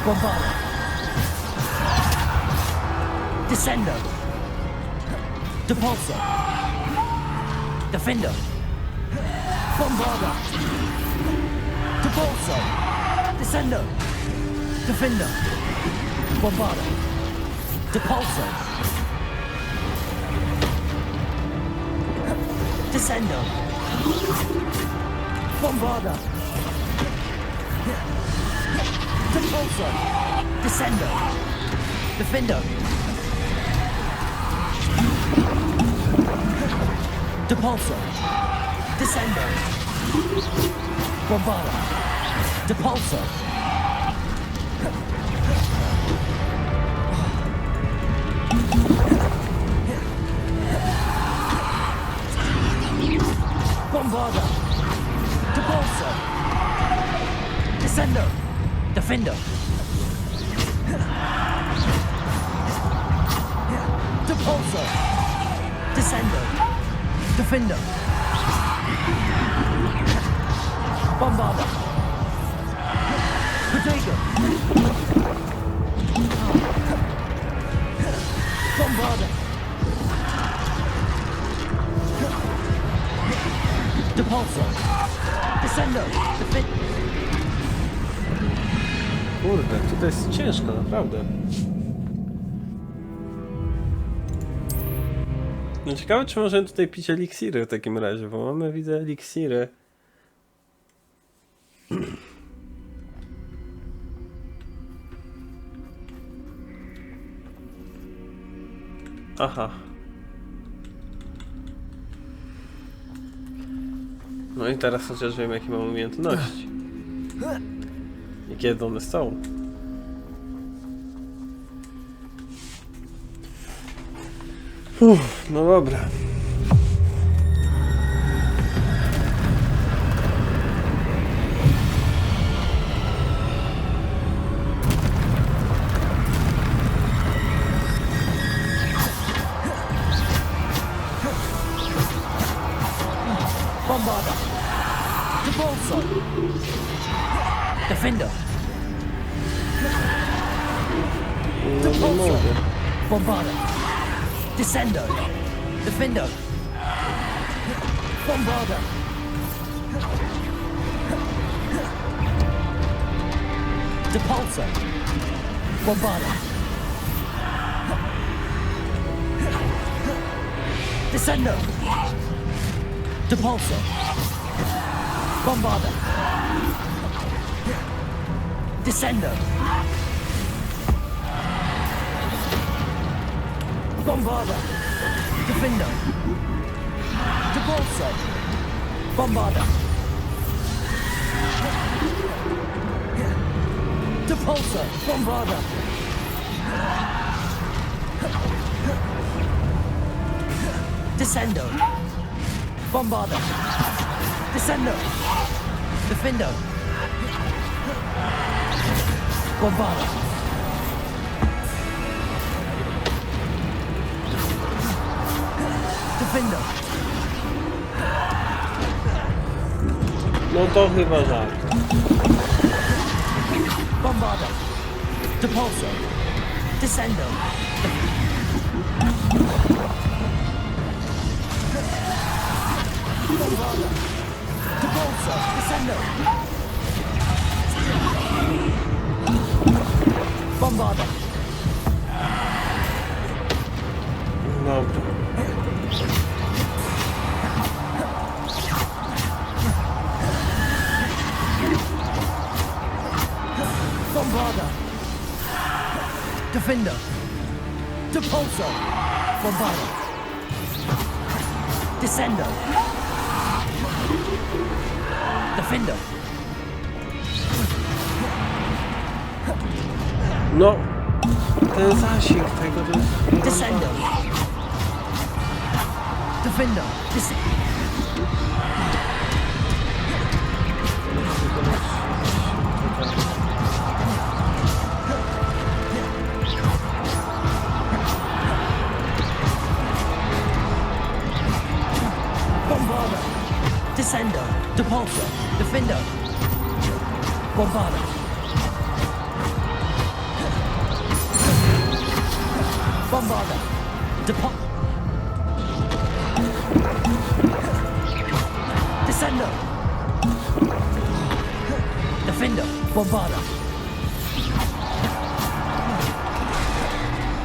Bombarda! Descendo! Depulso! Defendo! Bombarda! Depulso! Descendo! Defendo! Bombarda! Depulso! Descendo! Bombarda. Depulso. Descendo. Defendo. Depulso. Descendo. Bombarda. Depulso. Bombarda. Depulso. Descendo. Defendo. Depulso. Descendo. Defendo. Bombarda. Protego. Bombarda. Depulso. Descendo. Defendo. Kurde, tutaj jest ciężko, naprawdę. No ciekawe, czy możemy tutaj pić eliksiry w takim razie, bo mamy, widzę, eliksiry. Aha. No i teraz chociaż wiem, jakie mam umiejętności. I kiedy one są. No dobra. Bombarda. Depulso. Defendo. Depulso. Bombarda. Descendo. Defendo. Bombarda. Depulso. Bombarda. Descendo. Depulso. Bombarda. Descendo. Bombarda. Defendo. Depulso. Bombarda. Depulso. Bombarda. Descendo. Bombarda. Descendo. Defendo. Bombarda. Defendo. No to chyba żart. Bombarda. Depulso. Descendo. Bombarda. Depulso. Descendo. Bombarda. Dobra. Bombarda. Defender. Depulso. Bombarda. Descendo. Defender. No, ten zasięg tego to jest... Descendo. Defender. Bombarda. Descendo. Depulso. Defender. Bombarda. Bombarda. Descendo. Defender. Bombarda.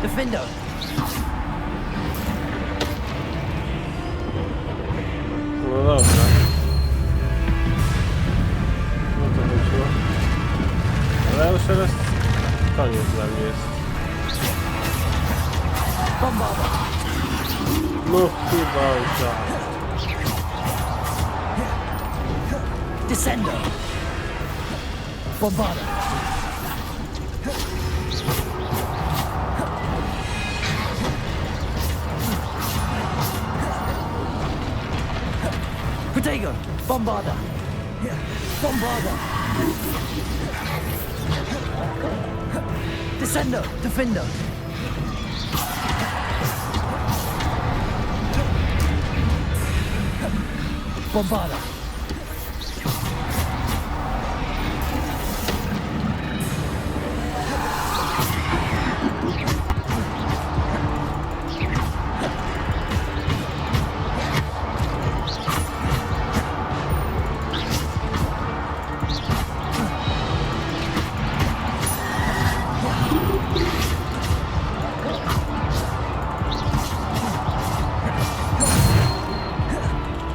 Defender. No dobra. skończyło. Ale już teraz koniec dla mnie jest. No chyba tak. Descendo. Bombada. Protego. Bombada. Bombada. Descendo. Defendo. Bombada.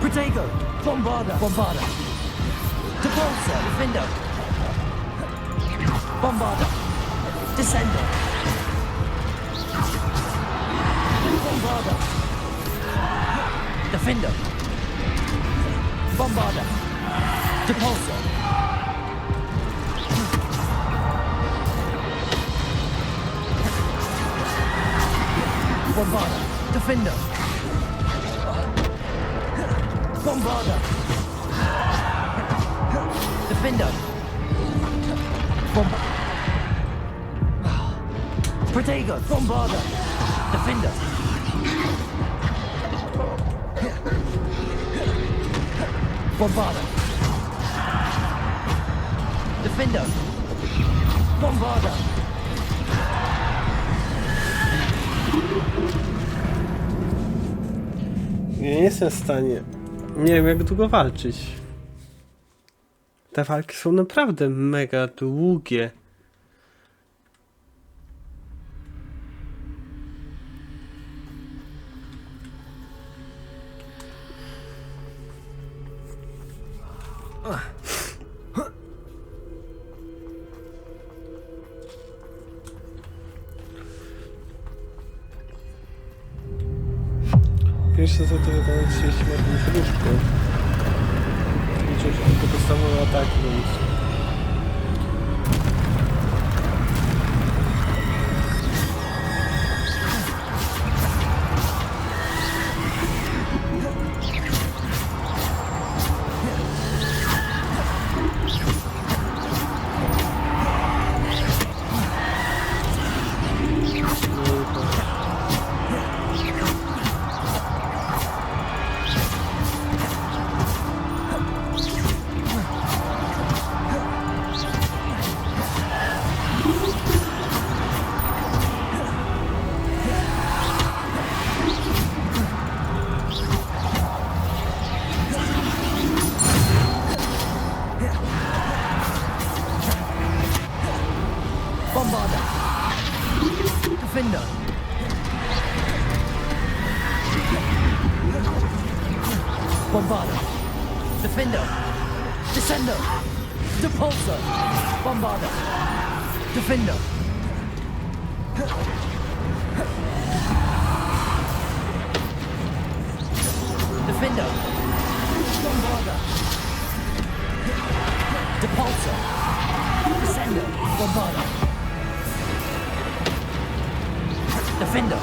Protego. Bombada. Bombada. Depulso. Defendo. Bombada. Descendo. Bombada. Defendo. Bombada. Depulso. Bombada. Defendo. Bombada. Defendo. Bomba. Protego. Bombada. Defendo. Bombada. Defendo. Bombada. Nie jestem w stanie. Nie wiem jak długo walczyć. Te walki są naprawdę mega długie. Pierwsze co to wydaje 30 metrów poduszką. Liczę się tylko podstawowe ataki, więc... Defender. Bombarda. Defender. Descendo. Depulso. Bombarda. Defender. Defender. Bombarda. Depulso. Descendo. Bombarda. Defender.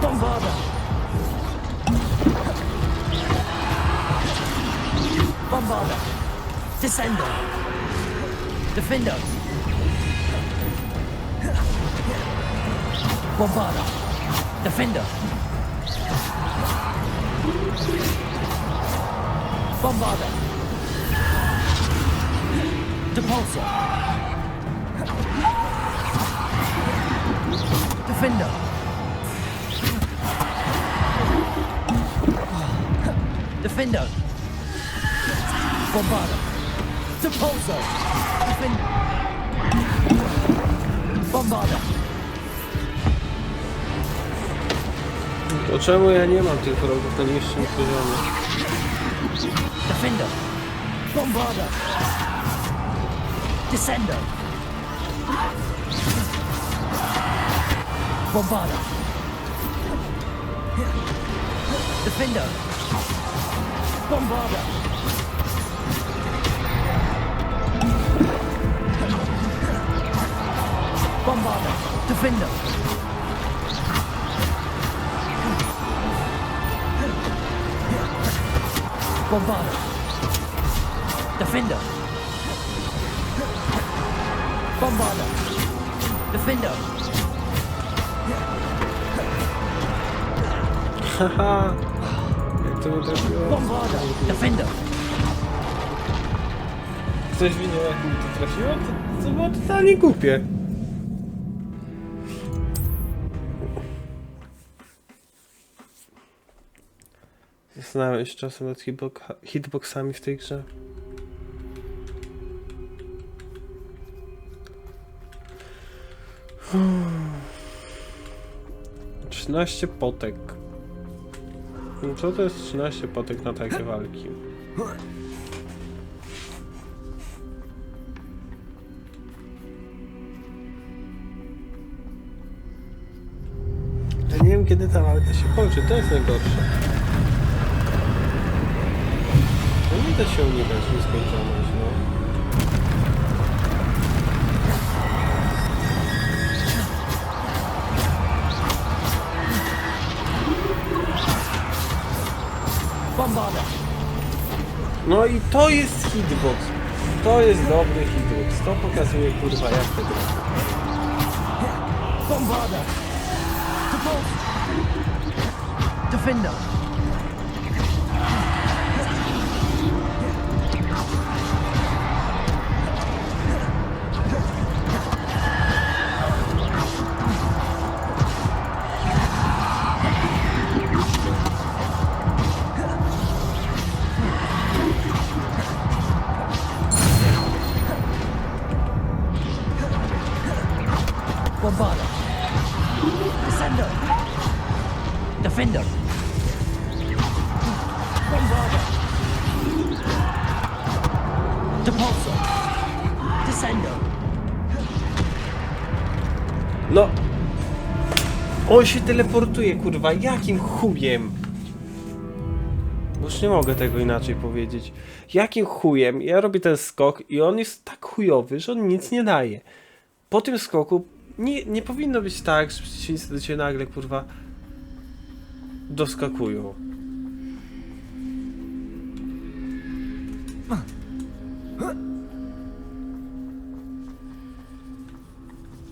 Bombarda. Bombarda. Descendo. Defender. Bombarda. Defender. Bombarda. Depulso. Defender. Defender. Bombarda. Depulso. Defender. Bombarda. To czemu ja nie mam tych wrogów na niższym poziomie? Defender. Bombarder. Descender. Bombarder. Defender. Bombarder. Bombarder. Defender. Bombarder. Defender. Bombarder. Defender. Haha. Jak to nie trafiło? Bombarder. Defender. Ktoś widział, jak mi to trafiło? To było totalnie głupie. Zastanawiam się czasem nad hitboxami w tej grze. Hmm. 13 potek. No co to jest 13 potek na takie walki? Ja nie wiem, kiedy ta walka się kończy, to jest najgorsze. No nie da się unikać nieskończoność, no. Bombarder. No i to jest hitbox. To jest dobry hitbox. To pokazuje, kurwa, jak to gra. Bombarder. Defender. Bombarder. Descender. Defender. Bombarder. Depulsor. Descender. No. On się teleportuje, kurwa. Jakim chujem? Bo już nie mogę tego inaczej powiedzieć. Jakim chujem? Ja robię ten skok i on jest tak chujowy, że on nic nie daje. Po tym skoku nie powinno być tak, że przeciwnicy do ciebie nagle, kurwa, doskakują.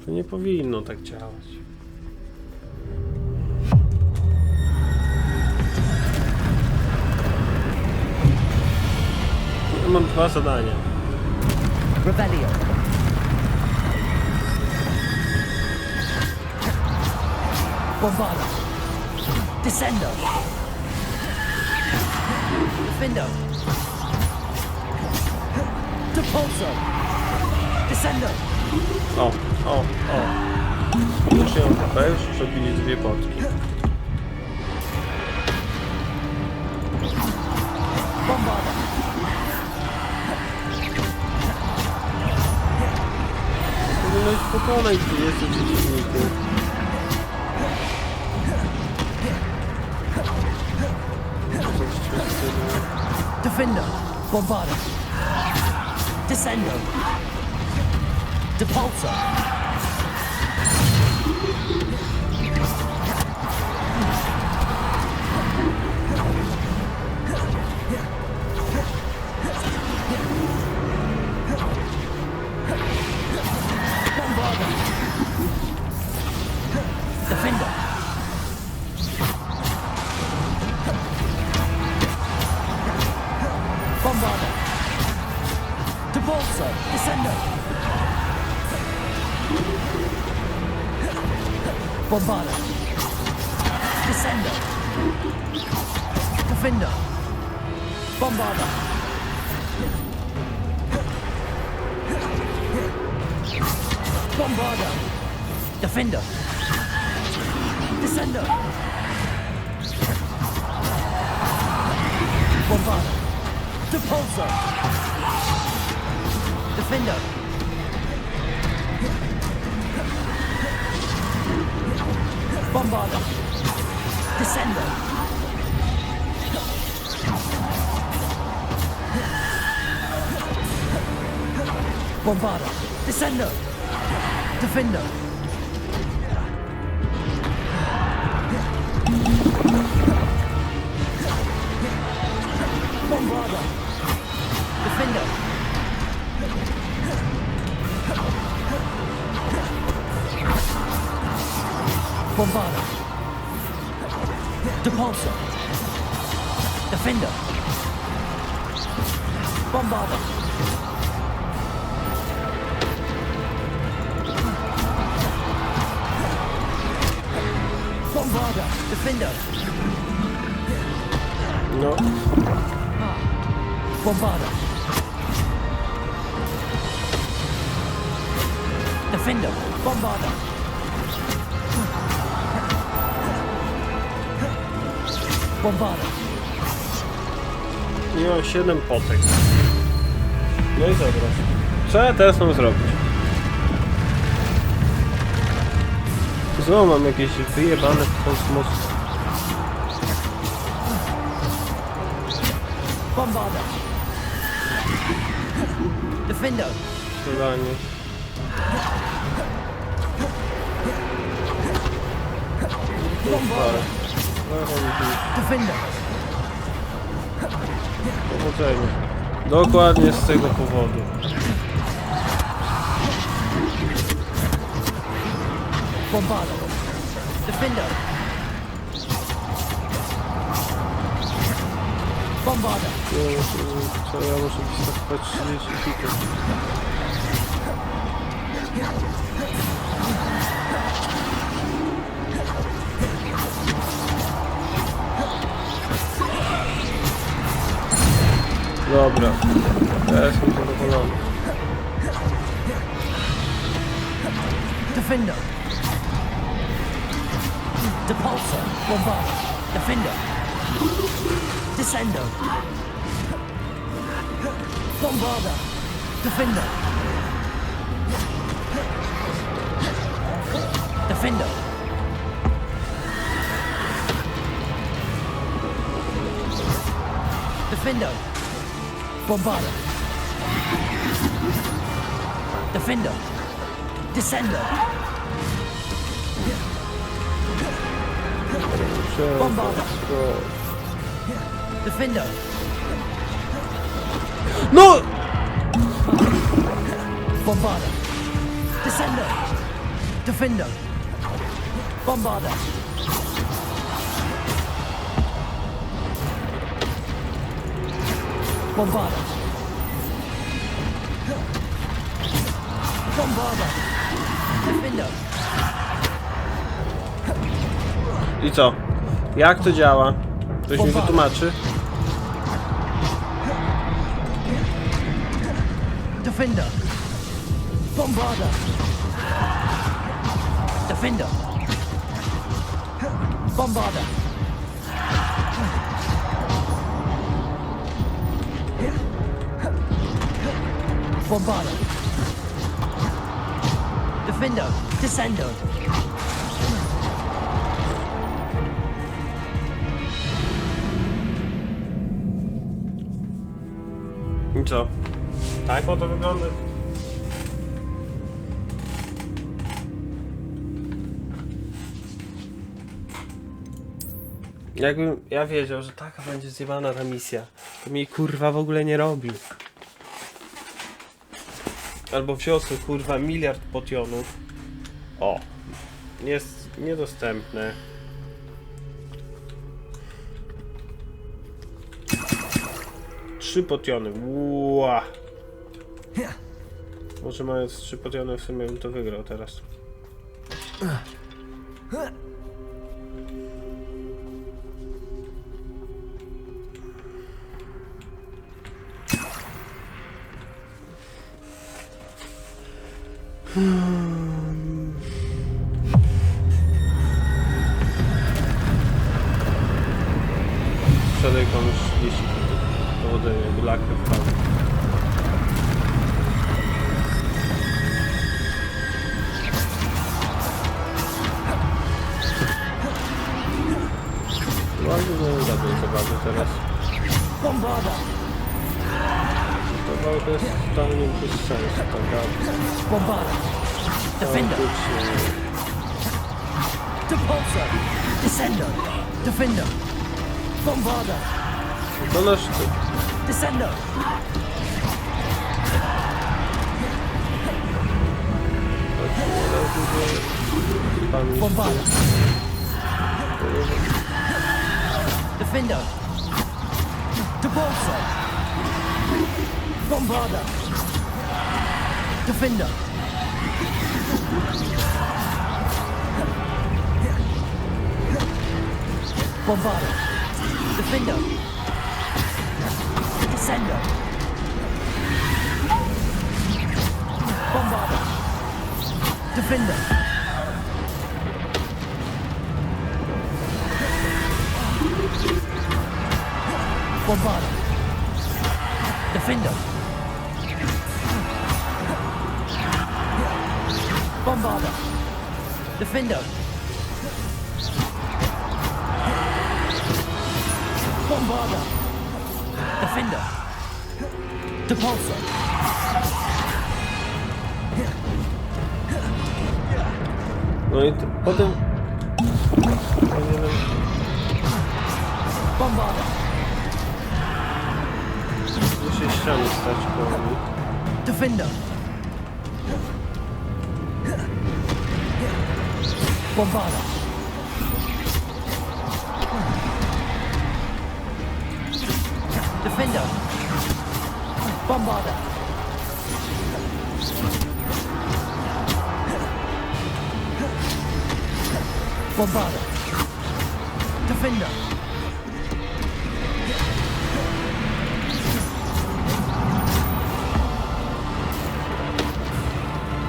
To nie powinno tak działać. Ja mam 2 zadania. Rebellion. Bombarder. Descender. Defender. Depulsor. Descender. O. Już ją HP, już zrobili 2 potki. Bombarder. Powinno pokonać 20 przeciwników. Defender. Bombarder. Descender. Depulsor. Bombarder. Defender. Bombarder. Depulsor. Descender. Bombarder. Descender. Defender. Bombarder. Bombarder. Defender. Descender. Bombarder. Depulso! Defender! Bombarda! Descender! Bombarda! Descender! Defender! Bombarda! Defender! Bombarda! Depulso! Defender! Bombarda! Bombarda! Defender! No. Bombarda! Defender! Bombarda! Bombarda! I mam 7 potek. No i dobra. Co ja teraz mam zrobić? Znowu mam jakieś wyjebane kosmos. Bombarda! Defender! Zadanie. Bombarda! Defender! Powodzenia. Dokładnie z tego powodu. Bombarda! Defender! Bombarda! Co ja muszę wystawiać 30 hitów. Dobra, teraz jestem zadowolony. Defender! Depulso! Bombarda! Defender! Descender! Bombarda! Defender! Defender! Defender! Bombarda! Defender! Descender! Bombarda! Defender! No! Bombarda! Descender! Defender! Bombarda! Bombarda! Bombarda! Defender! I co? Jak to działa? Ktoś mi wytłumaczy? Defender! Bombarda! Defender! Bombarda! Bombarda! Defender! Descender! I co? Tak ma to wygląda? Jakbym ja wiedział, że taka będzie zjebana ta misja, to mi kurwa w ogóle nie robił. Albo wziął sobie kurwa 1 miliard potionów. O! Jest niedostępne. Trzy potiony. Ła! Może mając 3 potiony w sumie bym to wygrał teraz. Sprzedaj komuś 30 punktów. powodzenia, good luck, have fun. Bardzo nie żadnej zabawy teraz. Bombarda! To walka jest totalnie bez sensu, taka... Bombarda! Defender! Depulsor! Descender! Defender! Bombarda! To nasz typ. Descender! Bombarda! Defender! Depulsor! Bombarda! Defender! Bombarda! Defender! Descender! Bombarda! Defender! Bombarda! Defender! Bombarda! Defender! Bombarda! Defender! Depulsor! No i potem... No nie wiem... Bombarda! Musi ściany stać koło mnie. Defender! Bombarda! Defender! Bombarda! Bombarda! Defender!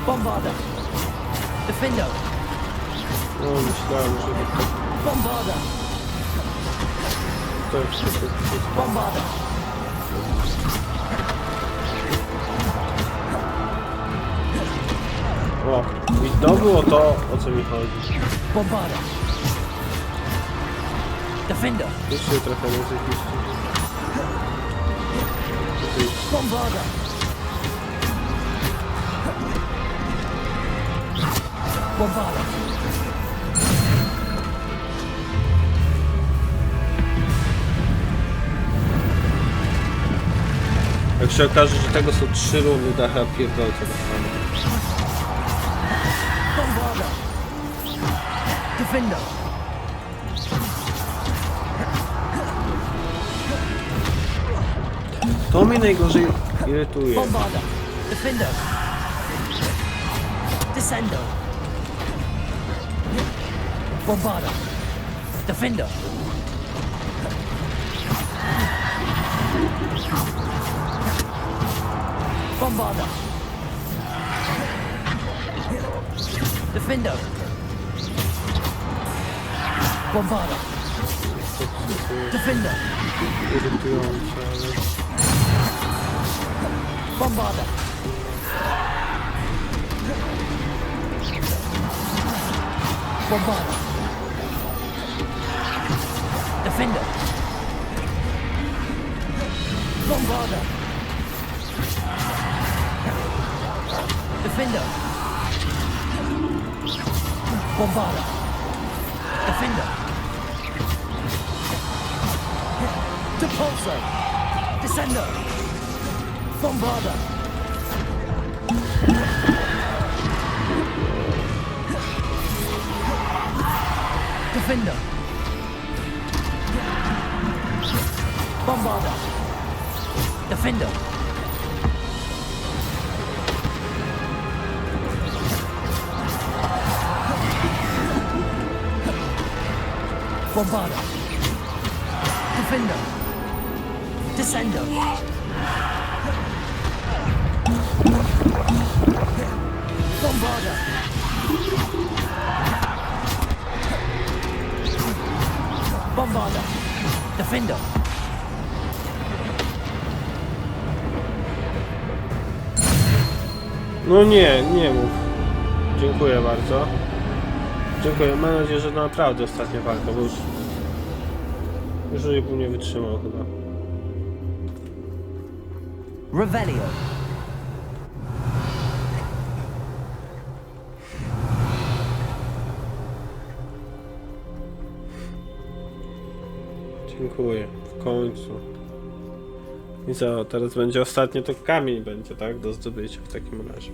Bombarda! Defender! No myślałem, że to... Bombarda! To jest wszystko. Bombarda! O, i to było to, o co mi chodzi. Bombarda! Defender! Jeszcze trochę muzyki. Bombarda! Bombarda! Jak się okaże, że tego są 3 rundy, to chyba pierdolce dostanę. Bombarda! Defender! To mnie najgorzej irytuje. Bombarda! Defender! Descender! Bombarda! Defender! Bombarda! Defender! Bombarda! Defender! Irytujące, ale... Bombarda! Bombarda! Defender! Bombarda! Defender! Bombarda! Defender! Depulsor! Descender! Bombarda! Defender! Bombarda! Defender! Bombarda! Defender! Descender! Bombarda! Bombarda! Defender! No nie, nie mów. Dziękuję bardzo. Dziękuję, mam nadzieję, że naprawdę ostatnia walka, bo już bym nie wytrzymał chyba. Revelio. Dziękuję, w końcu. I co, teraz będzie ostatnie, to kamień będzie, tak? Do zdobycia w takim razie.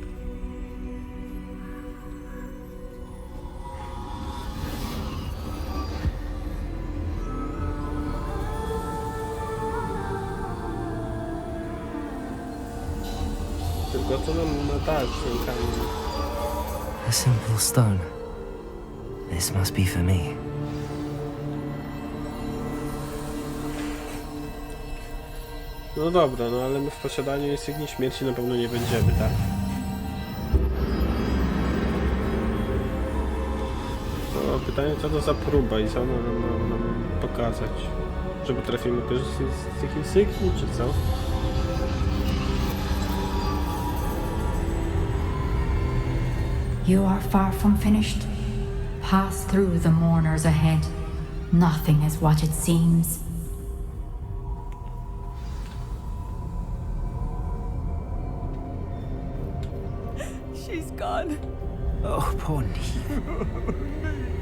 Tylko co nam ma dać ten kamień? A simple stone. This must be for me. No dobra, no ale my w posiadaniu insygni śmierci na pewno nie będziemy, tak? No pytanie, co to za próba i co ona nam pokazać? Że potrafimy korzystać z tych insygni, czy co? You are far from finished. Pass through the mourners ahead. Nothing is what it seems. She's gone. Oh, poor Neve.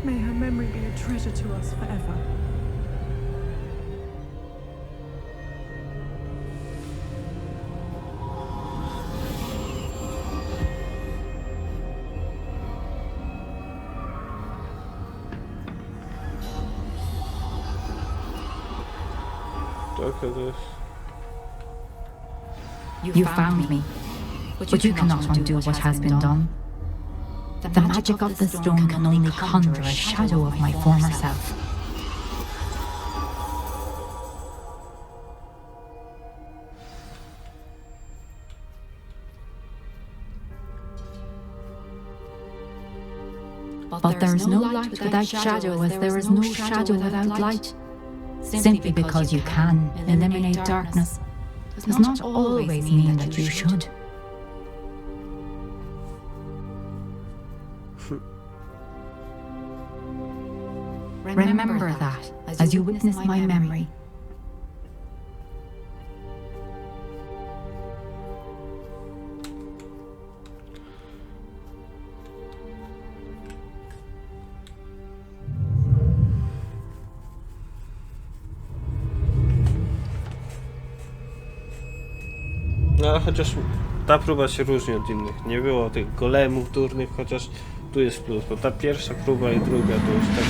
May her memory be a treasure to us forever. You found me, but you cannot undo what has been done. The magic of the stone can only conjure a shadow of my former self. But there is no light without shadow, as there is no shadow without light. Simply because you can eliminate darkness does not always mean that you should. Remember that as you witness my memory. No ale chociaż ta próba się różni od innych. Nie było tych golemów durnych, chociaż tu jest plus, bo ta pierwsza próba i druga to już tak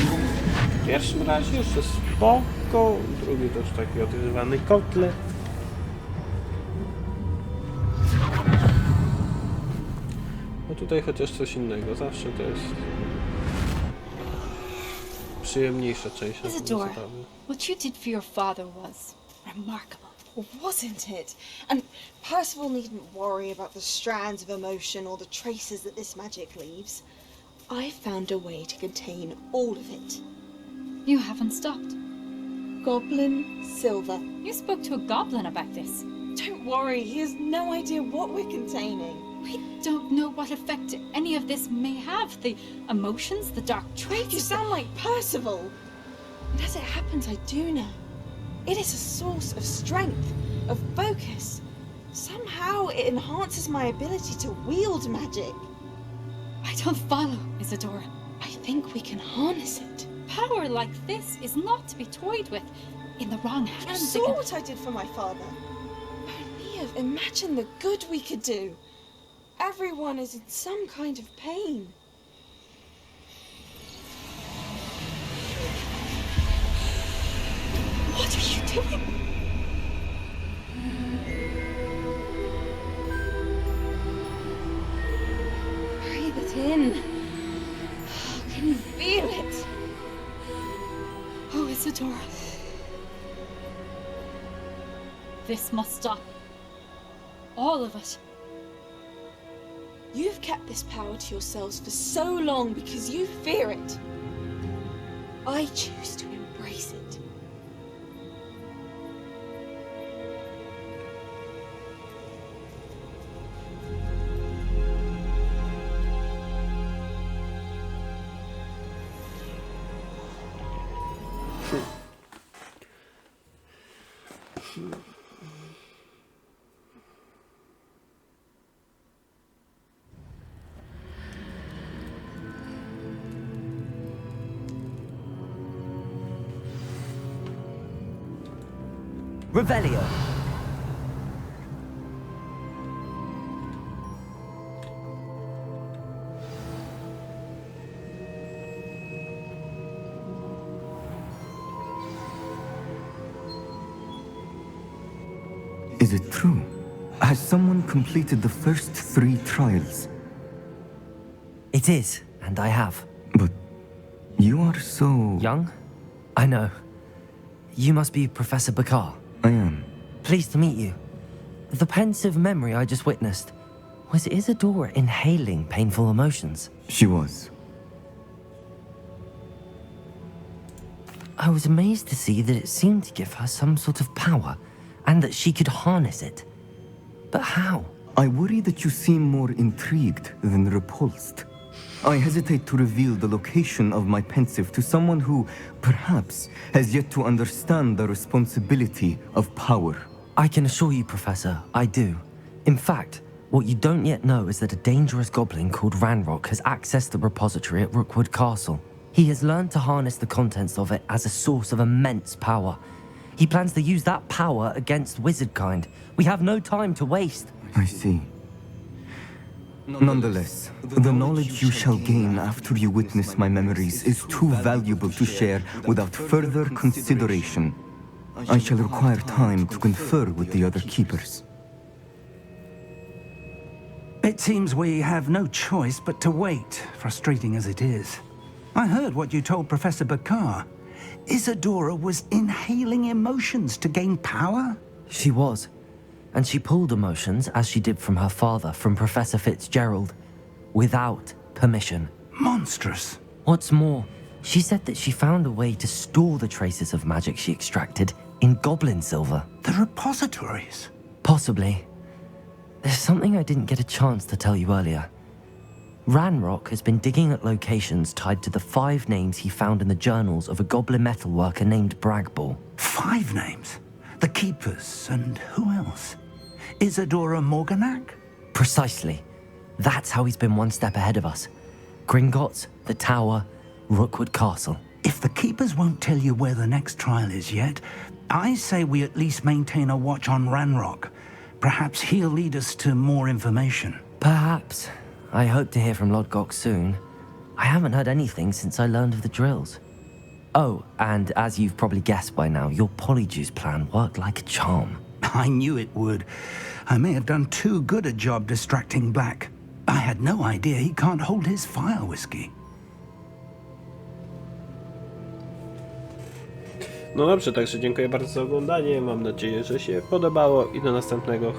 w pierwszym razie jeszcze spoko, drugi to już taki odgrywany kotlet. No tutaj chociaż coś innego, zawsze to jest przyjemniejsza część na Isadora, what you did for your father was remarkable. Wasn't it? And Percival needn't worry about the strands of emotion or the traces that this magic leaves. I found a way to contain all of it. You haven't stopped. Goblin Silver. You spoke to a goblin about this. Don't worry, he has no idea what we're containing. We don't know what effect any of this may have. The emotions, the dark traits. You sound like Percival. And as it happens, I do know. It is a source of strength, of focus. Somehow it enhances my ability to wield magic. I don't follow, Isadora. I think we can harness it. Power like this is not to be toyed with. In the wrong You hands. saw what I did for my father. Oh, Neve, imagine the good we could do. Everyone is in some kind of pain. What are you doing? Breathe it in. Can you feel it? Oh, Isadora. This must stop. All of it. You've kept this power to yourselves for so long because you fear it. I choose to embrace it. Revelio. Is it true? Has someone completed the first 3 trials? It is, and I have. But you are so... Young? I know. You must be Professor Bakar. I am. Pleased to meet you. The pensive memory I just witnessed, was Isadora inhaling painful emotions? She was. I was amazed to see that it seemed to give her some sort of power, and that she could harness it. But how? I worry that you seem more intrigued than repulsed. I hesitate to reveal the location of my pensive to someone who, perhaps, has yet to understand the responsibility of power. I can assure you, Professor, I do. In fact, what you don't yet know is that a dangerous goblin called Ranrock has accessed the repository at Rookwood Castle. He has learned to harness the contents of it as a source of immense power. He plans to use that power against wizardkind. We have no time to waste. I see. Nonetheless, the knowledge you shall gain after you witness my memories is too valuable to share without further consideration. I shall require time to confer with the other keepers. It seems we have no choice but to wait, frustrating as it is. I heard what you told Professor Bakar. Isadora was inhaling emotions to gain power? She was. And she pulled emotions, as she did from her father, from Professor Fitzgerald, without permission. Monstrous. What's more, she said that she found a way to store the traces of magic she extracted in goblin silver. The repositories? Possibly. There's something I didn't get a chance to tell you earlier. Ranrock has been digging at locations tied to the 5 names he found in the journals of a goblin metalworker named Bragball. 5 names? The Keepers, and who else? Isadora Morganac? Precisely. That's how he's been one step ahead of us. Gringotts, the Tower, Rookwood Castle. If the Keepers won't tell you where the next trial is yet, I say we at least maintain a watch on Ranrock. Perhaps he'll lead us to more information. Perhaps. I hope to hear from Lodgok soon. I haven't heard anything since I learned of the drills. Oh, and as you've probably guessed by now, your Polyjuice plan worked like a charm. I knew it would. I may have done too good a job distracting Black. I had no idea he can't hold his fire whiskey. No dobrze, także dziękuję bardzo za oglądanie. Mam nadzieję, że się podobało i do następnego.